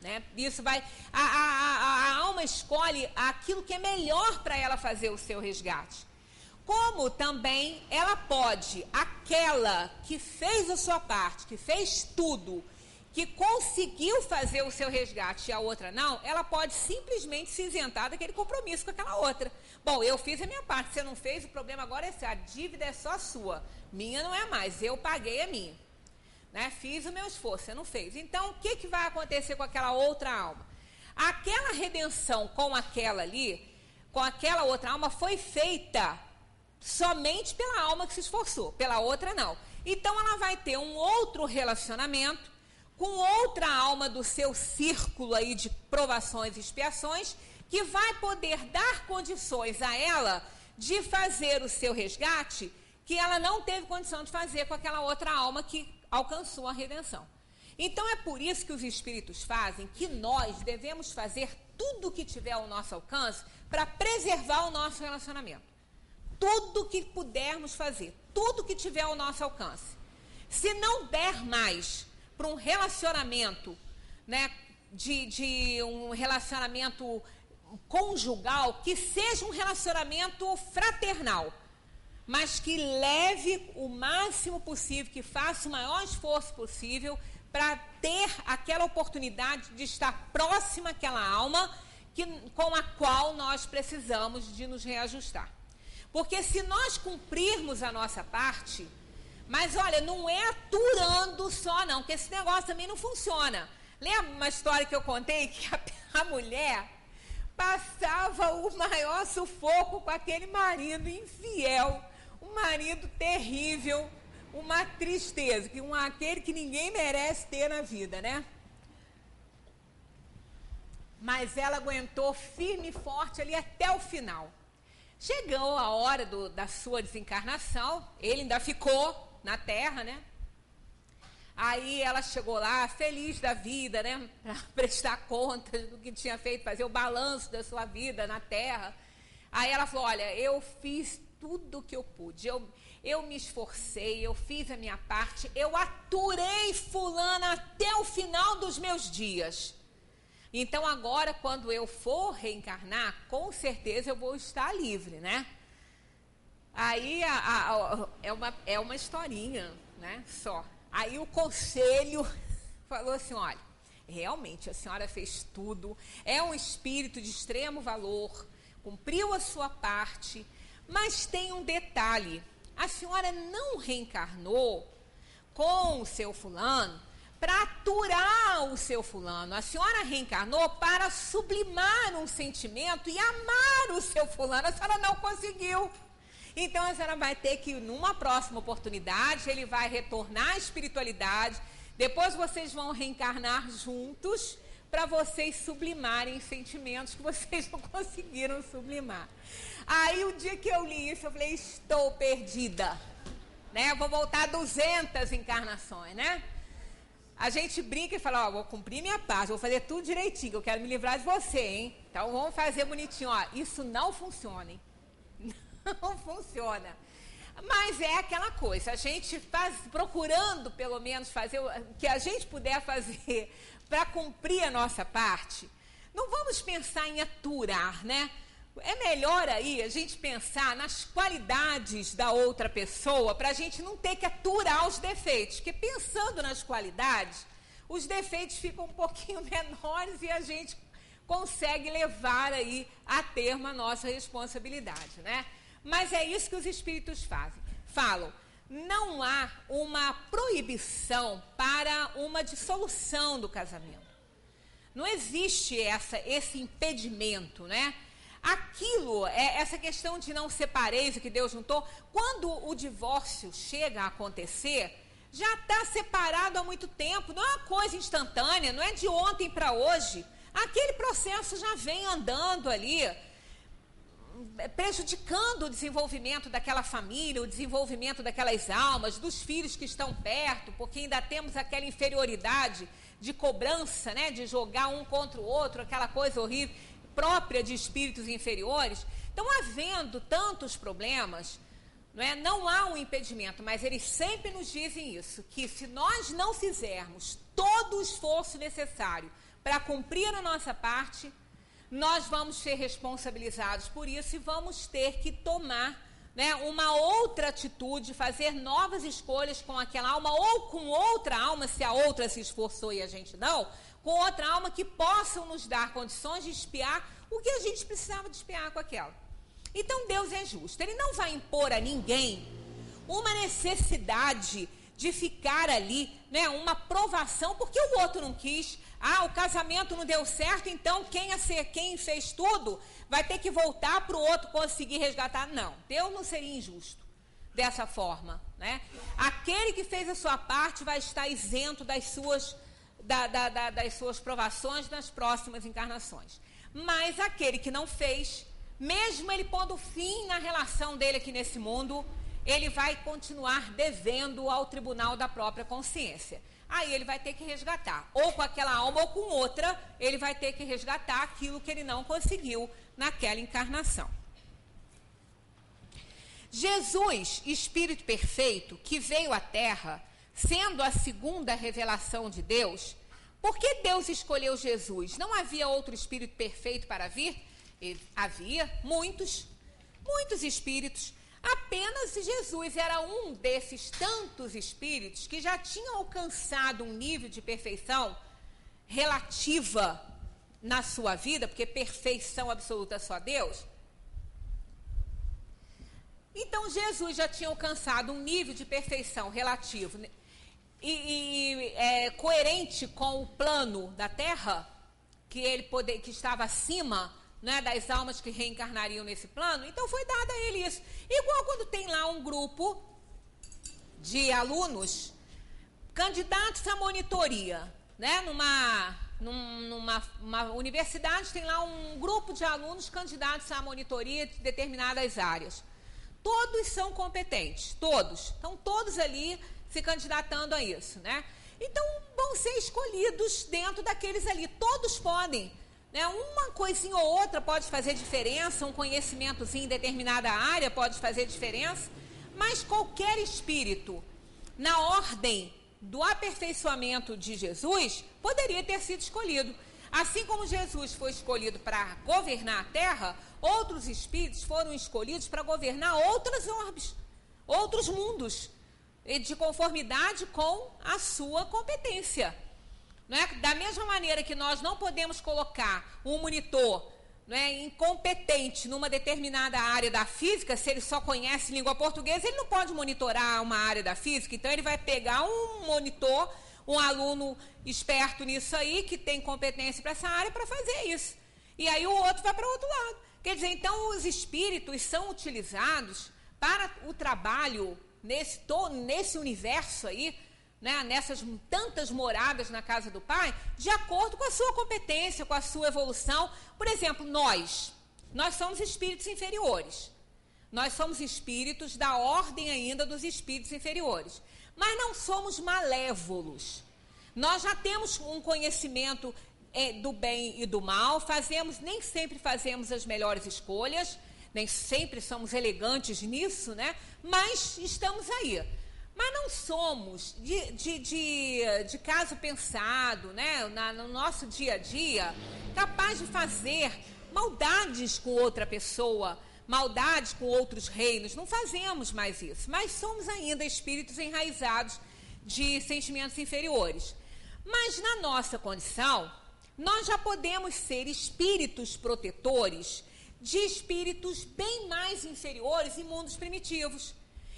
né? Isso vai, a alma escolhe aquilo que é melhor para ela fazer o seu resgate. Como também ela pode, aquela que fez a sua parte, que fez tudo, que conseguiu fazer o seu resgate e a outra não, ela pode simplesmente se isentar daquele compromisso com aquela outra. Bom, eu fiz a minha parte, você não fez, o problema agora é seu, a dívida é só sua, minha não é mais, eu paguei a minha. Né? Fiz o meu esforço, você não fez. Então, o que vai acontecer com aquela outra alma? Aquela redenção com aquela ali, com aquela outra alma, foi feita somente pela alma que se esforçou, pela outra não. Então ela vai ter um outro relacionamento com outra alma do seu círculo aí de provações e expiações, que vai poder dar condições a ela de fazer o seu resgate que ela não teve condição de fazer com aquela outra alma que alcançou a redenção. Então é por isso que os espíritos fazem que nós devemos fazer tudo o que tiver ao nosso alcance para preservar o nosso relacionamento. tudo que pudermos fazer, tudo que tiver ao nosso alcance. Se não der mais para um relacionamento, né, de um relacionamento conjugal, que seja um relacionamento fraternal, mas que leve o máximo possível, que faça o maior esforço possível para ter aquela oportunidade de estar próxima àquela alma com a qual nós precisamos de nos reajustar. Porque se nós cumprirmos a nossa parte, mas olha, não é aturando só não, porque esse negócio também não funciona. Lembra uma história que eu contei que a mulher passava o maior sufoco com aquele marido infiel, um marido terrível, uma tristeza, aquele que ninguém merece ter na vida, né? Mas ela aguentou firme e forte ali até o final. Chegou a hora da sua desencarnação, ele ainda ficou na Terra, né? Aí ela chegou lá, feliz da vida, né? Para prestar contas do que tinha feito, fazer o balanço da sua vida na Terra. Aí ela falou, olha, eu fiz tudo o que eu pude, eu me esforcei, eu fiz a minha parte, eu aturei fulana até o final dos meus dias. Então agora, quando eu for reencarnar, com certeza eu vou estar livre, né? Aí é uma historinha, né? Só. Aí o conselho falou assim, olha, realmente a senhora fez tudo, é um espírito de extremo valor, cumpriu a sua parte, mas tem um detalhe, a senhora não reencarnou com o seu fulano para aturar o seu fulano, a senhora reencarnou para sublimar um sentimento e amar o seu fulano, a senhora não conseguiu. Então a senhora vai ter que, numa próxima oportunidade, ele vai retornar à espiritualidade, depois vocês vão reencarnar juntos para vocês sublimarem sentimentos que vocês não conseguiram sublimar. Aí o dia que eu li isso, eu falei, estou perdida, né? Eu vou voltar 200 encarnações, né? A gente brinca e fala, ó, vou cumprir minha parte, vou fazer tudo direitinho, que eu quero me livrar de você, hein? Então vamos fazer bonitinho, ó. Isso não funciona, hein? Não funciona. Mas é aquela coisa, a gente procurando pelo menos fazer o que a gente puder fazer para cumprir a nossa parte, não vamos pensar em aturar, né? É melhor aí a gente pensar nas qualidades da outra pessoa para a gente não ter que aturar os defeitos, porque pensando nas qualidades, os defeitos ficam um pouquinho menores e a gente consegue levar aí a termo a nossa responsabilidade, né? Mas é isso que os espíritos falam. Não há uma proibição para uma dissolução do casamento. Não existe esse impedimento, né? Aquilo, essa questão de não separeis o que Deus juntou, quando o divórcio chega a acontecer, já está separado há muito tempo, não é uma coisa instantânea, não é de ontem para hoje. Aquele processo já vem andando ali, prejudicando o desenvolvimento daquela família, o desenvolvimento daquelas almas, dos filhos que estão perto, porque ainda temos aquela inferioridade de cobrança, né, de jogar um contra o outro, aquela coisa horrível, própria de espíritos inferiores. Então, havendo tantos problemas, não há um impedimento, mas eles sempre nos dizem isso, que se nós não fizermos todo o esforço necessário para cumprir a nossa parte, nós vamos ser responsabilizados por isso e vamos ter que tomar, né, uma outra atitude, fazer novas escolhas com aquela alma ou com outra alma, se a outra se esforçou e a gente não, com outra alma que possam nos dar condições de expiar o que a gente precisava de expiar com aquela. Então Deus é justo, Ele não vai impor a ninguém uma necessidade de ficar ali, né, uma provação, porque o outro não quis. O casamento não deu certo, então quem fez tudo vai ter que voltar para o outro conseguir resgatar. Não, Deus não seria injusto dessa forma, né? Aquele que fez a sua parte vai estar isento das suas provações nas próximas encarnações. Mas aquele que não fez, mesmo ele pondo fim na relação dele aqui nesse mundo, ele vai continuar devendo ao tribunal da própria consciência. Aí ele vai ter que resgatar, ou com aquela alma ou com outra, ele vai ter que resgatar aquilo que ele não conseguiu naquela encarnação. Jesus, Espírito perfeito, que veio à Terra, sendo a segunda revelação de Deus, por que Deus escolheu Jesus? Não havia outro Espírito perfeito para vir? Havia muitos Espíritos. Apenas Jesus era um desses tantos Espíritos que já tinham alcançado um nível de perfeição relativa na sua vida, porque perfeição absoluta é só Deus. Então Jesus já tinha alcançado um nível de perfeição relativo e coerente com o plano da Terra, que estava acima, né, das almas que reencarnariam nesse plano. Então foi dado a ele isso. Igual quando tem lá um grupo de alunos candidatos à monitoria, né, numa universidade tem lá um grupo de alunos candidatos à monitoria de determinadas áreas. Todos são competentes, todos. Estão todos ali se candidatando a isso, né? Então vão ser escolhidos dentro daqueles ali. Todos podem, né? Uma coisinha ou outra pode fazer diferença, um conhecimentozinho em determinada área pode fazer diferença, mas qualquer espírito, na ordem do aperfeiçoamento de Jesus, poderia ter sido escolhido. Assim como Jesus foi escolhido para governar a Terra, outros espíritos foram escolhidos para governar outras orbes, outros mundos, de conformidade com a sua competência. Não é? Da mesma maneira que nós não podemos colocar um monitor, não é, incompetente numa determinada área da física, se ele só conhece língua portuguesa, ele não pode monitorar uma área da física. Então ele vai pegar um monitor, um aluno esperto nisso aí, que tem competência para essa área, para fazer isso. E aí o outro vai para o outro lado. Quer dizer, então os espíritos são utilizados para o trabalho nesse universo aí, né, nessas tantas moradas na casa do Pai, de acordo com a sua competência, com a sua evolução. Por exemplo, nós somos espíritos inferiores. Nós somos espíritos da ordem ainda dos espíritos inferiores. Mas não somos malévolos. Nós já temos um conhecimento do bem e do mal, nem sempre fazemos as melhores escolhas, nem sempre somos elegantes nisso, né? Mas estamos aí. Mas não somos de caso pensado, né? No nosso dia a dia, capaz de fazer maldades com outra pessoa, maldades com outros reinos. Não fazemos mais isso, mas somos ainda espíritos enraizados de sentimentos inferiores. Mas na nossa condição, nós já podemos ser espíritos protetores de espíritos bem mais inferiores em mundos primitivos.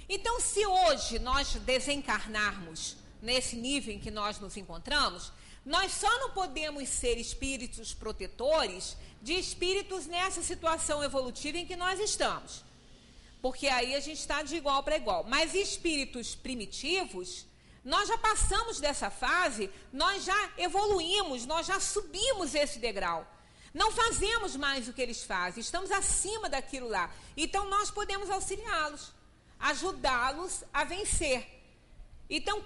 Então, se hoje nós desencarnarmos nesse nível em que nós nos encontramos, nós só não podemos ser espíritos protetores de espíritos nessa situação evolutiva em que nós estamos. Porque aí a gente está de igual para igual. Mas espíritos primitivos, nós já passamos dessa fase, nós já evoluímos, nós já subimos esse degrau. Não fazemos mais o que eles fazem, estamos acima daquilo lá. Então nós podemos auxiliá-los, ajudá-los a vencer. Então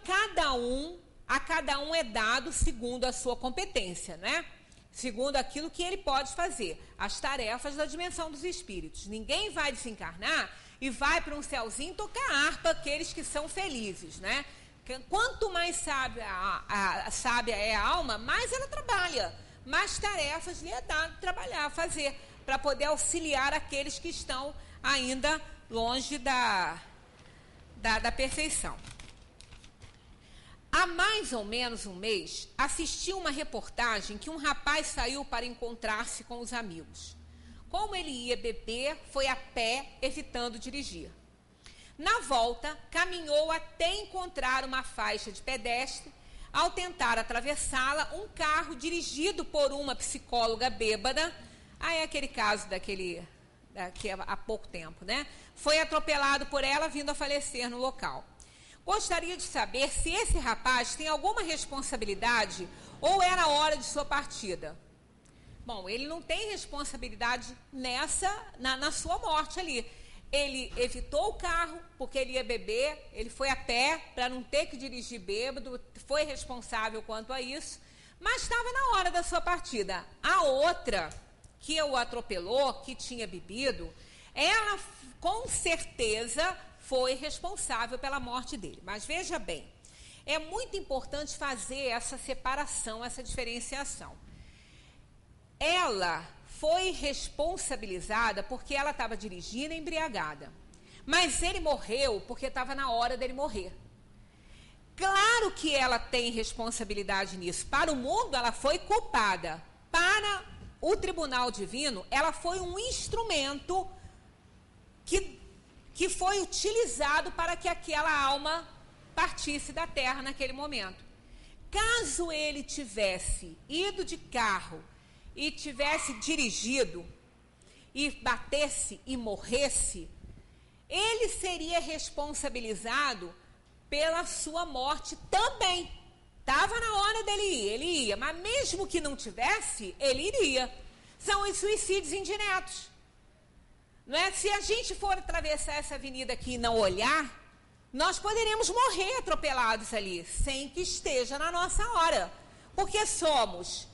a cada um é dado segundo a sua competência, né? Segundo aquilo que ele pode fazer, as tarefas da dimensão dos espíritos. Ninguém vai desencarnar e vai para um céuzinho tocar harpa aqueles que são felizes, né? Quanto mais sábia é a alma, mais ela trabalha, mais tarefas lhe é dado trabalhar, fazer, para poder auxiliar aqueles que estão ainda longe da perfeição. Há mais ou menos um mês, assisti uma reportagem que um rapaz saiu para encontrar-se com os amigos. Como ele ia beber, foi a pé, evitando dirigir. Na volta, caminhou até encontrar uma faixa de pedestre. Ao tentar atravessá-la, um carro dirigido por uma psicóloga bêbada, é aquele caso daqui há pouco tempo, né? Foi atropelado por ela, vindo a falecer no local. Gostaria de saber se esse rapaz tem alguma responsabilidade ou era a hora de sua partida. Bom, ele não tem responsabilidade na sua morte ali. Ele evitou o carro porque ele ia beber, ele foi a pé para não ter que dirigir bêbado, foi responsável quanto a isso, mas estava na hora da sua partida. A outra que o atropelou, que tinha bebido, ela com certeza foi responsável pela morte dele. Mas veja bem, é muito importante fazer essa separação, essa diferenciação. Ela foi responsabilizada porque ela estava dirigindo embriagada. Mas ele morreu porque estava na hora dele morrer. Claro que ela tem responsabilidade nisso. Para o mundo, ela foi culpada. Para o tribunal divino, ela foi um instrumento que foi utilizado para que aquela alma partisse da terra naquele momento. Caso ele tivesse ido de carro e tivesse dirigido e batesse e morresse, ele seria responsabilizado pela sua morte também. Estava na hora dele ir, ele ia, mas mesmo que não tivesse, ele iria. São os suicídios indiretos. Não é? Se a gente for atravessar essa avenida aqui e não olhar, nós poderemos morrer atropelados ali, sem que esteja na nossa hora. Porque somos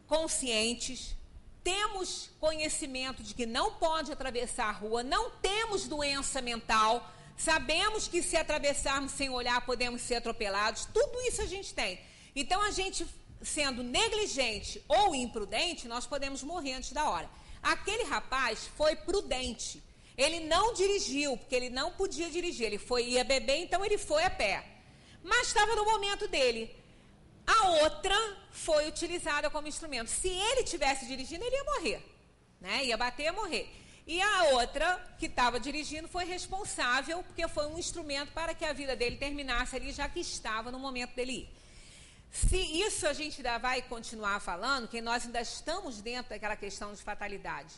conscientes, temos conhecimento de que não pode atravessar a rua, não temos doença mental, sabemos que se atravessarmos sem olhar podemos ser atropelados, tudo isso a gente tem. Então a gente, sendo negligente ou imprudente, nós podemos morrer antes da hora. Aquele rapaz foi prudente, ele não dirigiu, porque ele não podia dirigir, ele ia beber, então ele foi a pé, mas estava no momento dele. A outra foi utilizada como instrumento. Se ele tivesse dirigindo, ele ia morrer, né? Ia bater e ia morrer. E a outra, que estava dirigindo, foi responsável, porque foi um instrumento para que a vida dele terminasse ali, já que estava no momento dele ir. Se isso a gente ainda vai continuar falando, que nós ainda estamos dentro daquela questão de fatalidade.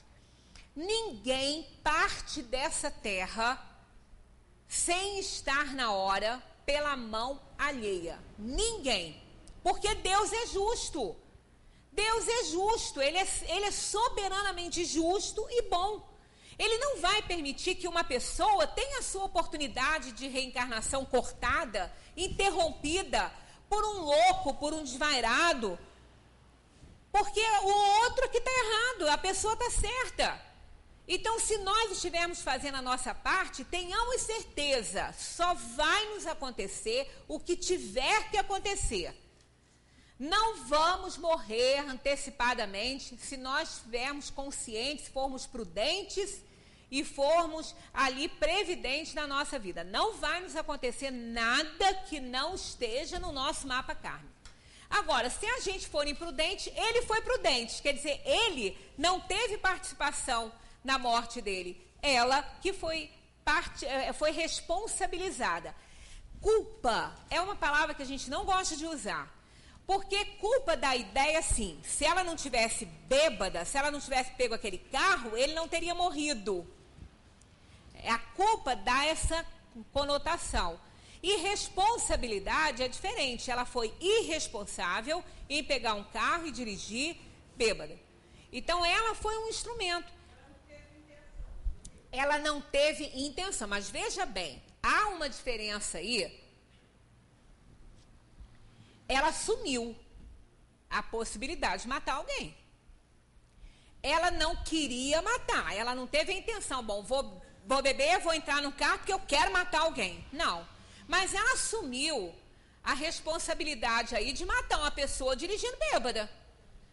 Ninguém parte dessa terra sem estar na hora pela mão alheia. Ninguém. Porque Deus é justo. Deus é justo, ele é soberanamente justo e bom. Ele não vai permitir que uma pessoa tenha a sua oportunidade de reencarnação cortada, interrompida por um louco, por um desvairado. Porque o outro que está errado, a pessoa está certa. Então, se nós estivermos fazendo a nossa parte, tenhamos certeza, só vai nos acontecer o que tiver que acontecer. Não vamos morrer antecipadamente se nós estivermos conscientes, se formos prudentes e formos ali previdentes na nossa vida. Não vai nos acontecer nada que não esteja no nosso mapa kármico. Agora, se a gente for imprudente, ele foi prudente, quer dizer, ele não teve participação na morte dele. Ela que foi responsabilizada. Culpa é uma palavra que a gente não gosta de usar. Porque culpa dá a ideia assim, se ela não tivesse bêbada, se ela não tivesse pego aquele carro, ele não teria morrido. A culpa dá essa conotação. E responsabilidade é diferente, ela foi irresponsável em pegar um carro e dirigir bêbada. Então ela foi um instrumento. Ela não teve intenção, mas veja bem, há uma diferença aí. Ela assumiu a possibilidade de matar alguém. Ela não queria matar, ela não teve a intenção, bom, vou beber, vou entrar no carro porque eu quero matar alguém. Não, mas ela assumiu a responsabilidade aí de matar uma pessoa dirigindo bêbada.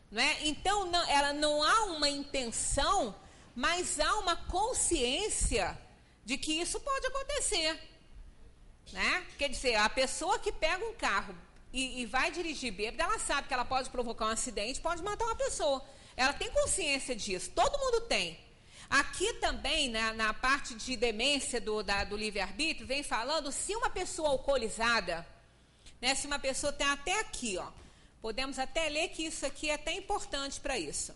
Não é? Então, ela não há uma intenção, mas há uma consciência de que isso pode acontecer. Né? Quer dizer, a pessoa que pega um carro e vai dirigir bêbada, ela sabe que ela pode provocar um acidente, pode matar uma pessoa. Ela tem consciência disso, todo mundo tem. Aqui também, na parte de demência do livre-arbítrio, vem falando, se uma pessoa alcoolizada, né, se uma pessoa tem até aqui, ó, podemos até ler que isso aqui é até importante para isso.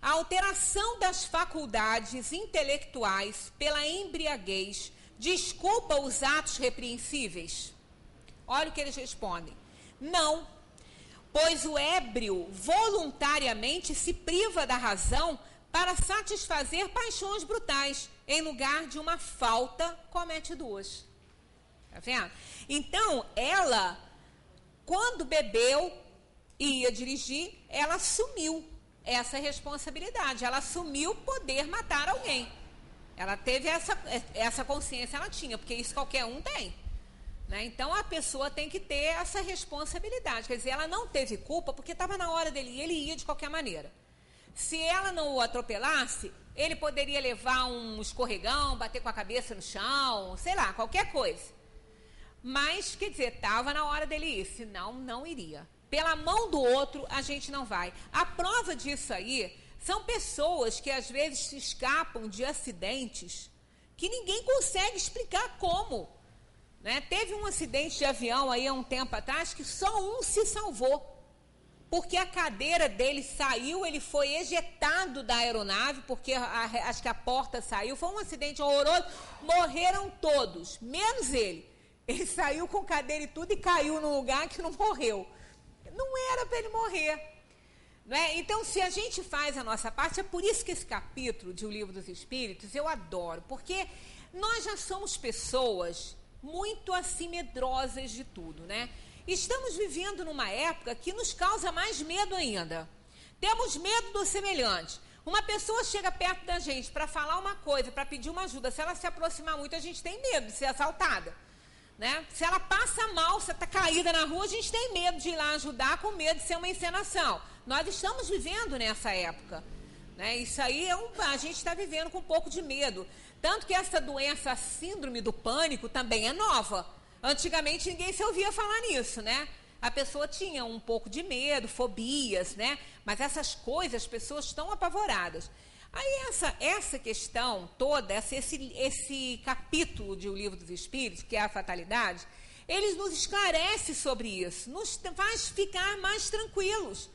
A alteração das faculdades intelectuais pela embriaguez desculpa os atos repreensíveis? Olha o que eles respondem. Não, pois o ébrio voluntariamente se priva da razão para satisfazer paixões brutais, em lugar de uma falta, comete duas. Tá vendo? Então, ela, quando bebeu e ia dirigir, ela assumiu. essa responsabilidade. Ela assumiu poder matar alguém. Ela teve essa consciência, ela tinha, porque isso qualquer um tem. Né? Então a pessoa tem que ter essa responsabilidade. Quer dizer, ela não teve culpa porque estava na hora dele ir, ele ia de qualquer maneira. Se ela não o atropelasse, ele poderia levar um escorregão, bater com a cabeça no chão, sei lá, qualquer coisa. Mas, quer dizer, estava na hora dele ir, senão não iria. Pela mão do outro, a gente não vai. A prova disso aí são pessoas que às vezes se escapam de acidentes que ninguém consegue explicar como. Né? Teve um acidente de avião aí há um tempo atrás que só um se salvou. Porque a cadeira dele saiu, ele foi ejetado da aeronave, porque acho que a porta saiu. Foi um acidente horroroso, morreram todos, menos ele. Ele saiu com cadeira e tudo e caiu num lugar que não morreu. Não era para ele morrer. Né? Então, se a gente faz a nossa parte, é por isso que esse capítulo de O Livro dos Espíritos eu adoro, porque nós já somos pessoas muito assim medrosas de tudo, né? Estamos vivendo numa época que nos causa mais medo ainda. Temos medo do semelhante. Uma pessoa chega perto da gente para falar uma coisa, para pedir uma ajuda. Se ela se aproximar muito, a gente tem medo de ser assaltada. Né? Se ela passa mal, se está caída na rua, a gente tem medo de ir lá ajudar, com medo de ser uma encenação. Nós estamos vivendo nessa época. Né? Isso aí a gente está vivendo com um pouco de medo. Tanto que essa doença, a síndrome do pânico, também é nova. Antigamente ninguém se ouvia falar nisso, né? A pessoa tinha um pouco de medo, fobias, né? Mas essas coisas, as pessoas estão apavoradas. Aí essa questão toda, esse capítulo de O Livro dos Espíritos, que é a fatalidade, eles nos esclarece sobre isso, nos faz ficar mais tranquilos.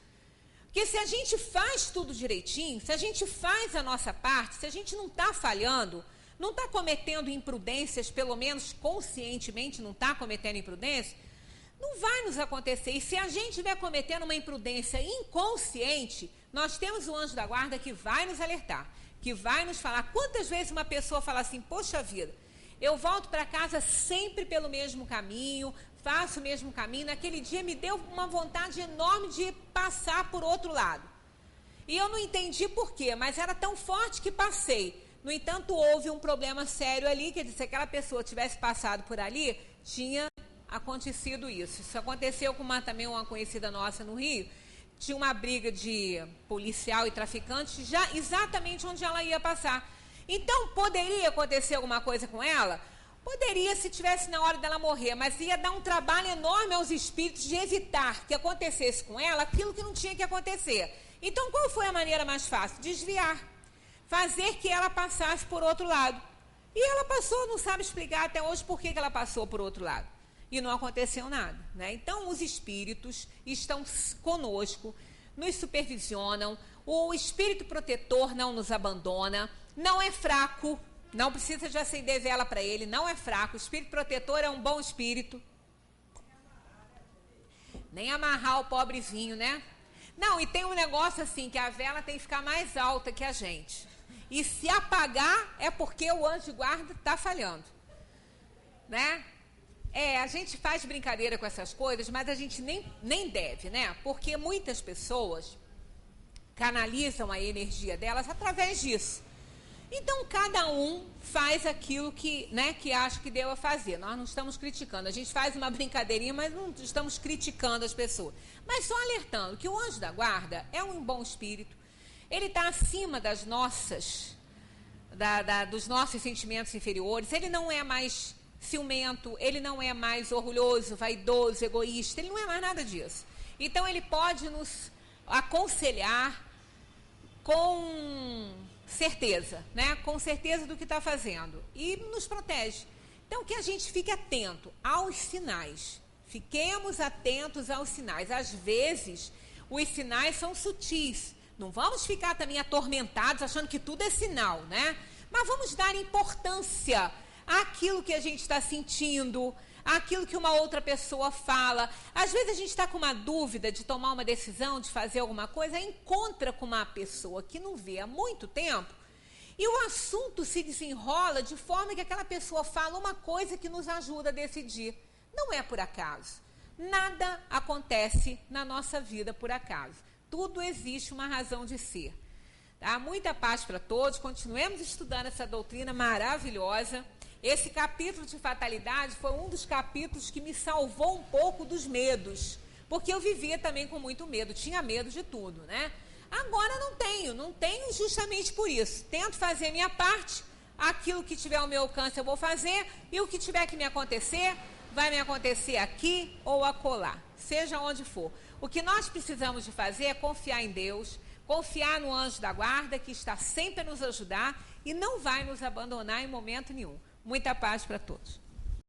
Porque se a gente faz tudo direitinho, se a gente faz a nossa parte, se a gente não está falhando, não está cometendo imprudências, pelo menos conscientemente não está cometendo imprudência, não vai nos acontecer. E se a gente estiver cometendo uma imprudência inconsciente, nós temos o anjo da guarda que vai nos alertar, que vai nos falar. Quantas vezes uma pessoa fala assim, poxa vida, eu volto para casa sempre pelo mesmo caminho, faço o mesmo caminho, naquele dia me deu uma vontade enorme de passar por outro lado. E eu não entendi por quê, mas era tão forte que passei. No entanto, houve um problema sério ali, quer dizer, se aquela pessoa tivesse passado por ali, tinha acontecido isso. Isso aconteceu com também uma conhecida nossa no Rio, tinha uma briga de policial e traficante, já exatamente onde ela ia passar. Então, poderia acontecer alguma coisa com ela? Poderia, se tivesse na hora dela morrer, mas ia dar um trabalho enorme aos espíritos de evitar que acontecesse com ela aquilo que não tinha que acontecer. Então, qual foi a maneira mais fácil? Desviar. Fazer que ela passasse por outro lado. E ela passou, não sabe explicar até hoje por que ela passou por outro lado. E não aconteceu nada. Né? Então, os espíritos estão conosco, nos supervisionam, o espírito protetor não nos abandona, não é fraco, não precisa de acender vela para ele, não é fraco, o espírito protetor é um bom espírito. Nem amarrar o pobrezinho, né? Não, e tem um negócio assim, que a vela tem que ficar mais alta que a gente. E se apagar, é porque o anjo de guarda está falhando. Né? A gente faz brincadeira com essas coisas, mas a gente nem deve, né? Porque muitas pessoas canalizam a energia delas através disso. Então, cada um faz aquilo que acha que deva fazer. Nós não estamos criticando. A gente faz uma brincadeirinha, mas não estamos criticando as pessoas. Mas só alertando que o anjo da guarda é um bom espírito. Ele está acima das nossas, dos nossos sentimentos inferiores. Ele não é mais ciumento, ele não é mais orgulhoso, vaidoso, egoísta. Ele não é mais nada disso. Então, ele pode nos aconselhar com certeza, né? Com certeza do que está fazendo. E nos protege. Então, que a gente fique atento aos sinais. Fiquemos atentos aos sinais. Às vezes, os sinais são sutis. Não vamos ficar também atormentados, achando que tudo é sinal, né? Mas vamos dar importância àquilo que a gente está sentindo, àquilo que uma outra pessoa fala. Às vezes a gente está com uma dúvida de tomar uma decisão, de fazer alguma coisa, encontra com uma pessoa que não vê há muito tempo e o assunto se desenrola de forma que aquela pessoa fala uma coisa que nos ajuda a decidir. Não é por acaso. Nada acontece na nossa vida por acaso. tudo existe uma razão de ser. Tá? Muita paz para todos, continuemos estudando essa doutrina maravilhosa. Esse capítulo de fatalidade foi um dos capítulos que me salvou um pouco dos medos, porque eu vivia também com muito medo, tinha medo de tudo, né? Agora não tenho justamente por isso. Tento fazer a minha parte, aquilo que tiver ao meu alcance eu vou fazer, e o que tiver que me acontecer, vai me acontecer aqui ou acolá, seja onde for. O que nós precisamos de fazer é confiar em Deus, confiar no anjo da guarda, que está sempre a nos ajudar e não vai nos abandonar em momento nenhum. Muita paz para todos.